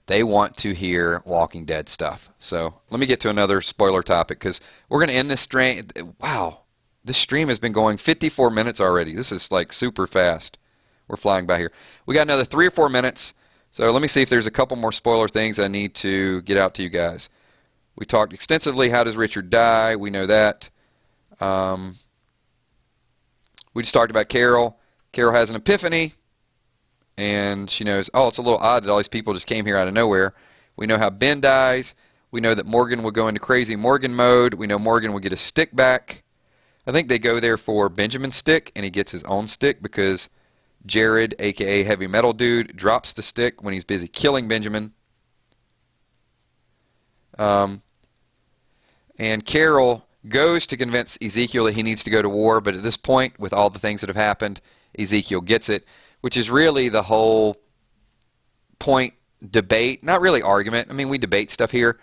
they want to hear Walking Dead stuff. So let me get to another spoiler topic because we're going to end this stream. Wow, this stream has been going 54 minutes already. This is like super fast. We're flying by here. We got another 3 or 4 minutes. So let me see if there's a couple more spoiler things I need to get out to you guys. We talked extensively. How does Richard die? We know that. We just talked about Carol. Carol has an epiphany, and she knows, oh, it's a little odd that all these people just came here out of nowhere. We know how Ben dies. We know that Morgan will go into crazy Morgan mode. We know Morgan will get his stick back. I think they go there for Benjamin's stick, and he gets his own stick because Jared, a.k.a. Heavy Metal Dude, drops the stick when he's busy killing Benjamin. And Carol goes to convince Ezekiel that he needs to go to war, but at this point, with all the things that have happened, Ezekiel gets it, which is really the whole point debate, not really argument. I mean, we debate stuff here,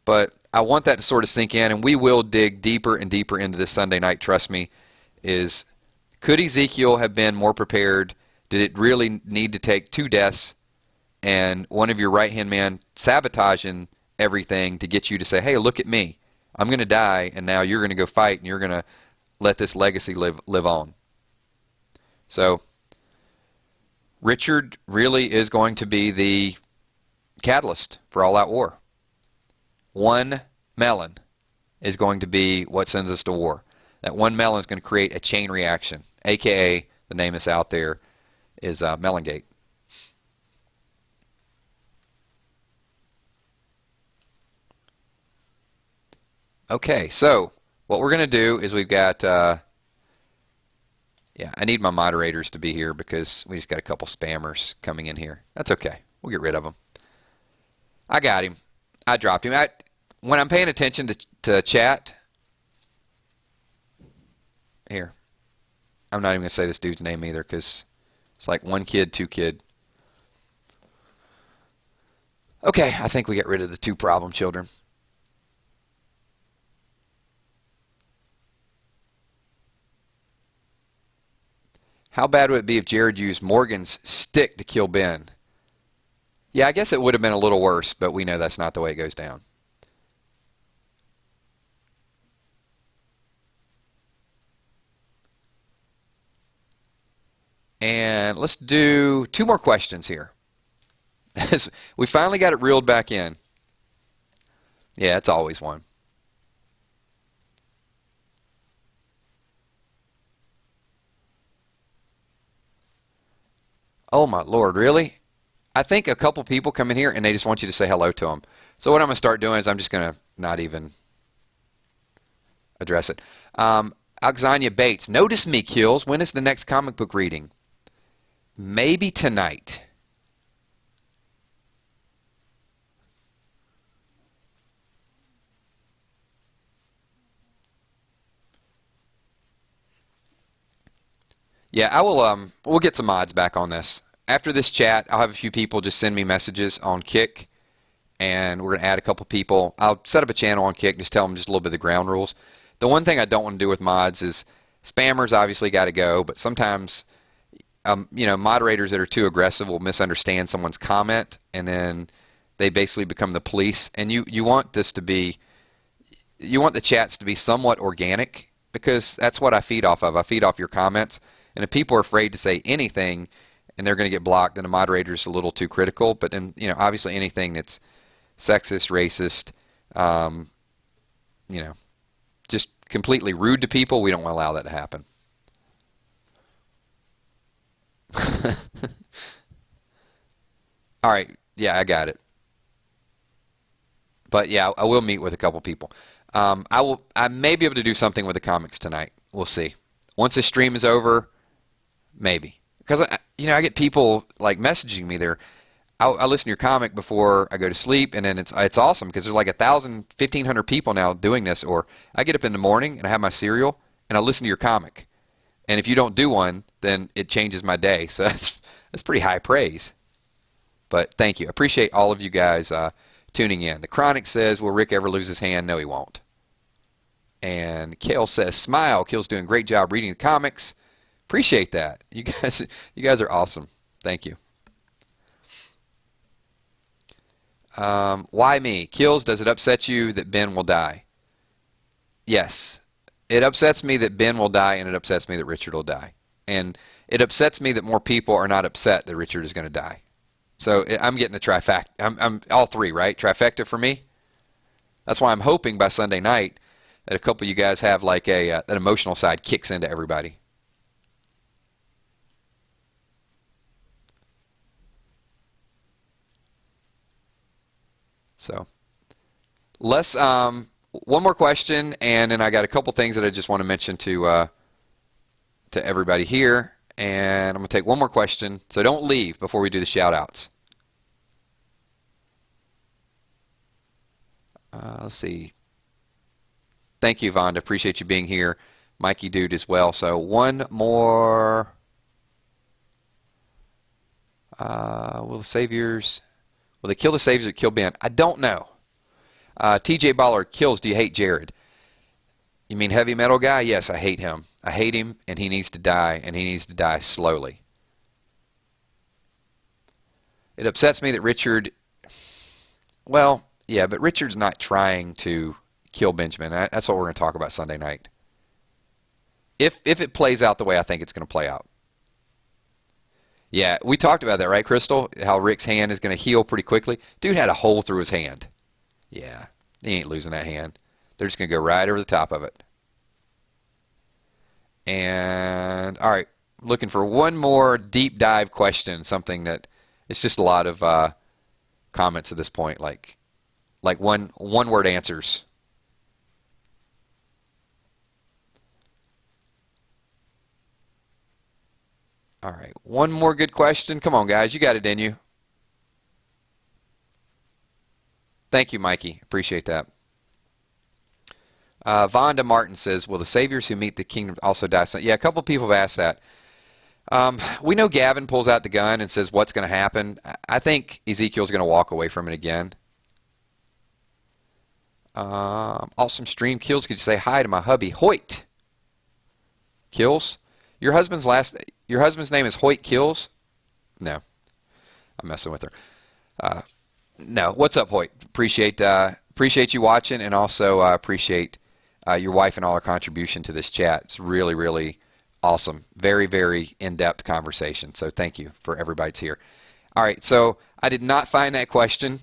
but I want that to sort of sink in, and we will dig deeper and deeper into this Sunday night, trust me, is could Ezekiel have been more prepared? Did it really need to take 2 deaths and one of your right-hand men sabotaging everything to get you to say, hey, look at me. I'm going to die, and now you're going to go fight, and you're going to let this legacy live on. So Richard really is going to be the catalyst for all-out war. One melon is going to be what sends us to war. That one melon is going to create a chain reaction, a.k.a. the name is out there, is Melongate. Okay, so what we're going to do is we've got, yeah, I need my moderators to be here because we just got a couple spammers coming in here. That's okay. We'll get rid of them. I got him. I dropped him. When I'm paying attention to chat, here, I'm not even going to say this dude's name either because it's like 1 kid, 2 kid. Okay, I think we got rid of the 2 problem children. How bad would it be if Jared used Morgan's stick to kill Ben? Yeah, I guess it would have been a little worse, but we know that's not the way it goes down. And let's do 2 more questions here. We finally got it reeled back in. Yeah, it's always one. Oh my Lord, really? I think a couple people come in here and they just want you to say hello to them. So what I'm going to start doing is I'm just going to not even address it. Alexania Bates, notice me, Kills. When is the next comic book reading? Maybe tonight. Yeah, I will. We'll get some mods back on this. After this chat, I'll have a few people just send me messages on Kick, and we're going to add a couple people. I'll set up a channel on Kick, just tell them just a little bit of the ground rules. The one thing I don't want to do with mods is spammers obviously got to go, but sometimes, you know, moderators that are too aggressive will misunderstand someone's comment, and then they basically become the police. And you want this to be, you want the chats to be somewhat organic, because that's what I feed off of. I feed off your comments. And if people are afraid to say anything and they're going to get blocked, then the moderator's a little too critical. But then, you know, obviously anything that's sexist, racist, you know, just completely rude to people, we don't want to allow that to happen. All right. Yeah, I got it. But yeah, I will meet with a couple people. I may be able to do something with the comics tonight. We'll see. Once the stream is over, maybe. Because, you know, I get people, like, messaging me there. I listen to your comic before I go to sleep, and then it's awesome because there's like 1,000, 1,500 people now doing this. Or I get up in the morning and I have my cereal, and I listen to your comic. And if you don't do one, then it changes my day. So that's pretty high praise. But thank you. I appreciate all of you guys tuning in. The Chronic says, will Rick ever lose his hand? No, he won't. And Kale says, smile. Kale's doing a great job reading the comics. Appreciate that. You guys are awesome. Thank you. Why me? Kills, does it upset you that Ben will die? Yes. It upsets me that Ben will die, and it upsets me that Richard will die. And it upsets me that more people are not upset that Richard is going to die. So I'm getting the trifecta. I'm all 3, right? Trifecta for me. That's why I'm hoping by Sunday night that a couple of you guys have like an emotional side kicks into everybody. So let's one more question, and then I got a couple things that I just want to mention to everybody here. And I'm going to take one more question, so don't leave before we do the shout-outs. Let's see. Thank you, Vonda. Appreciate you being here. Mikey Dude as well. So one more. Will they kill the Saviors or kill Ben? I don't know. TJ Baller kills. Do you hate Jared? You mean heavy metal guy? Yes, I hate him. I hate him, and he needs to die, and he needs to die slowly. It upsets me that Richard, well, yeah, but Richard's not trying to kill Benjamin. That's what we're going to talk about Sunday night. If it plays out the way I think it's going to play out. Yeah, we talked about that, right, Crystal? How Rick's hand is going to heal pretty quickly. Dude had a hole through his hand. Yeah, he ain't losing that hand. They're just going to go right over the top of it. And, all right, looking for one more deep dive question, something that it's just a lot of comments at this point, like one word answers. All right, one more good question. Come on, guys, you got it in you. Thank you, Mikey. Appreciate that. Vonda Martin says, will the saviors who meet the kingdom also die? Yeah, a couple people have asked that. We know Gavin pulls out the gun and says, what's going to happen? I think Ezekiel's going to walk away from it again. Awesome stream. Kills, could you say hi to my hubby, Hoyt? Kills? Your husband's name is Hoyt Kills? No. I'm messing with her. No. What's up, Hoyt? Appreciate you watching, and also appreciate your wife and all her contribution to this chat. It's really, really awesome. Very, very in-depth conversation. So thank you for everybody that's here. All right, so I did not find that question.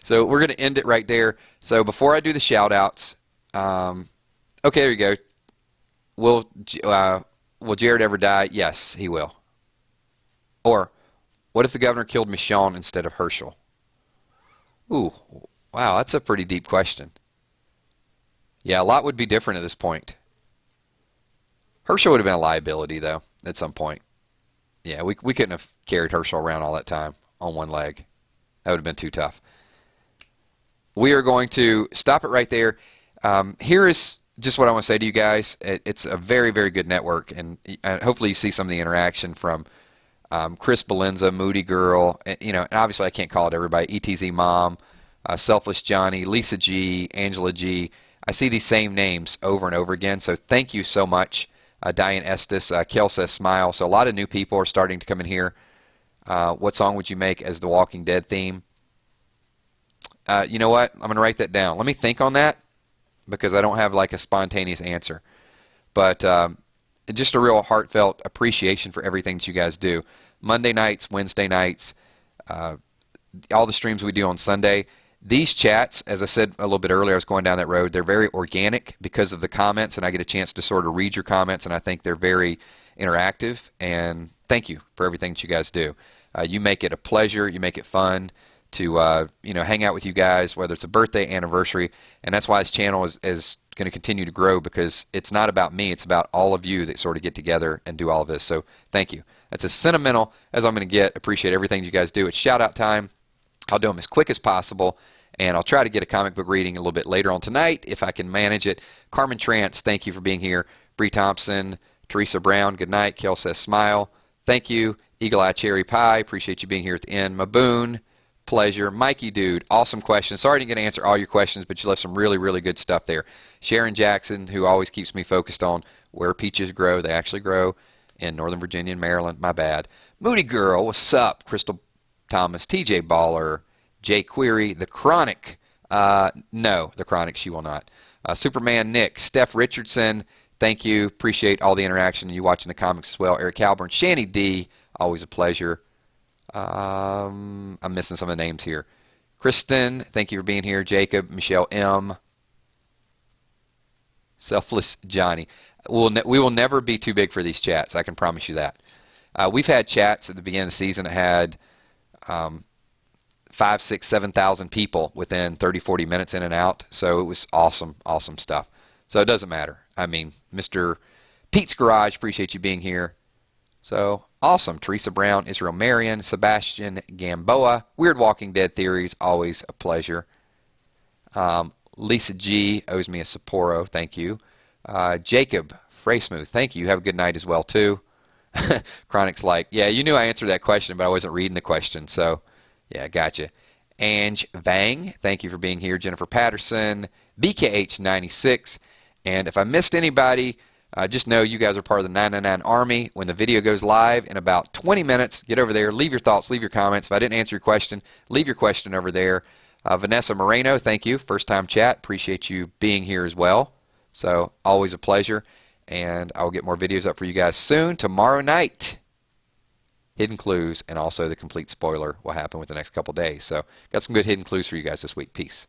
So we're going to end it right there. So before I do the shout-outs, okay, there you go. Will Jared ever die? Yes, he will. Or, what if the governor killed Michonne instead of Herschel? Ooh, wow, that's a pretty deep question. Yeah, a lot would be different at this point. Herschel would have been a liability, though, at some point. Yeah, we couldn't have carried Herschel around all that time on one leg. That would have been too tough. We are going to stop it right there. Here is just what I want to say to you guys. It's a very, very good network, and hopefully you see some of the interaction from Chris Belenza, Moody Girl, and obviously I can't call it everybody, ETZ Mom, Selfless Johnny, Lisa G, Angela G. I see these same names over and over again, so thank you so much. Diane Estes, Kel says smile. So a lot of new people are starting to come in here. What song would you make as the Walking Dead theme? You know what? I'm going to write that down. Let me think on that, because I don't have like a spontaneous answer. But just a real heartfelt appreciation for everything that you guys do. Monday nights, Wednesday nights, all the streams we do on Sunday. These chats, as I said a little bit earlier, I was going down that road, they're very organic because of the comments, and I get a chance to sort of read your comments, and I think they're very interactive, and thank you for everything that you guys do. You make it a pleasure, you make it fun to hang out with you guys, whether it's a birthday, anniversary, and that's why this channel is going to continue to grow, because it's not about me, it's about all of you that sort of get together and do all of this. So thank you. That's as sentimental as I'm going to get. Appreciate everything you guys do. It's shout out time. I'll do them as quick as possible, and I'll try to get a comic book reading a little bit later on tonight if I can manage it. Carmen Trance, thank you for being here. Bree Thompson, Teresa Brown, good night. Kel says smile. Thank you. Eagle Eye Cherry Pie, appreciate you being here at the end. Maboon, pleasure. Mikey Dude, awesome question. Sorry I didn't get to answer all your questions, but you left some really, really good stuff there. Sharon Jackson, who always keeps me focused on where peaches grow. They actually grow in Northern Virginia and Maryland. My bad. Moody Girl, what's up? Crystal Thomas, TJ Baller, Jay Query, The Chronic. No, The Chronic, she will not. Superman Nick, Steph Richardson, thank you. Appreciate all the interaction and you watching the comics as well. Eric Calburn, Shanny D, always a pleasure. I'm missing some of the names here. Kristen, thank you for being here. Jacob, Michelle M. Selfless Johnny. We will never be too big for these chats. I can promise you that. We've had chats at the beginning of the season that had 5, 6, 7,000 people within 30, 40 minutes in and out. So it was awesome, awesome stuff. So it doesn't matter. I mean, Mr. Pete's Garage, appreciate you being here. So awesome. Teresa Brown, Israel Marion, Sebastian Gamboa, Weird Walking Dead Theories, always a pleasure. Lisa G owes me a Sapporo. Thank you. Jacob Freysmooth, thank you. Have a good night as well, too. Chronic's like, yeah, you knew I answered that question, but I wasn't reading the question. So, yeah, gotcha. Ange Vang, thank you for being here. Jennifer Patterson, BKH96. And if I missed anybody, just know you guys are part of the 999 Army. When the video goes live in about 20 minutes, get over there, leave your thoughts, leave your comments. If I didn't answer your question, leave your question over there. Vanessa Moreno, thank you. First time chat. Appreciate you being here as well. So always a pleasure. And I will get more videos up for you guys soon. Tomorrow night, hidden clues and also the complete spoiler what happened with the next couple days. So got some good hidden clues for you guys this week. Peace.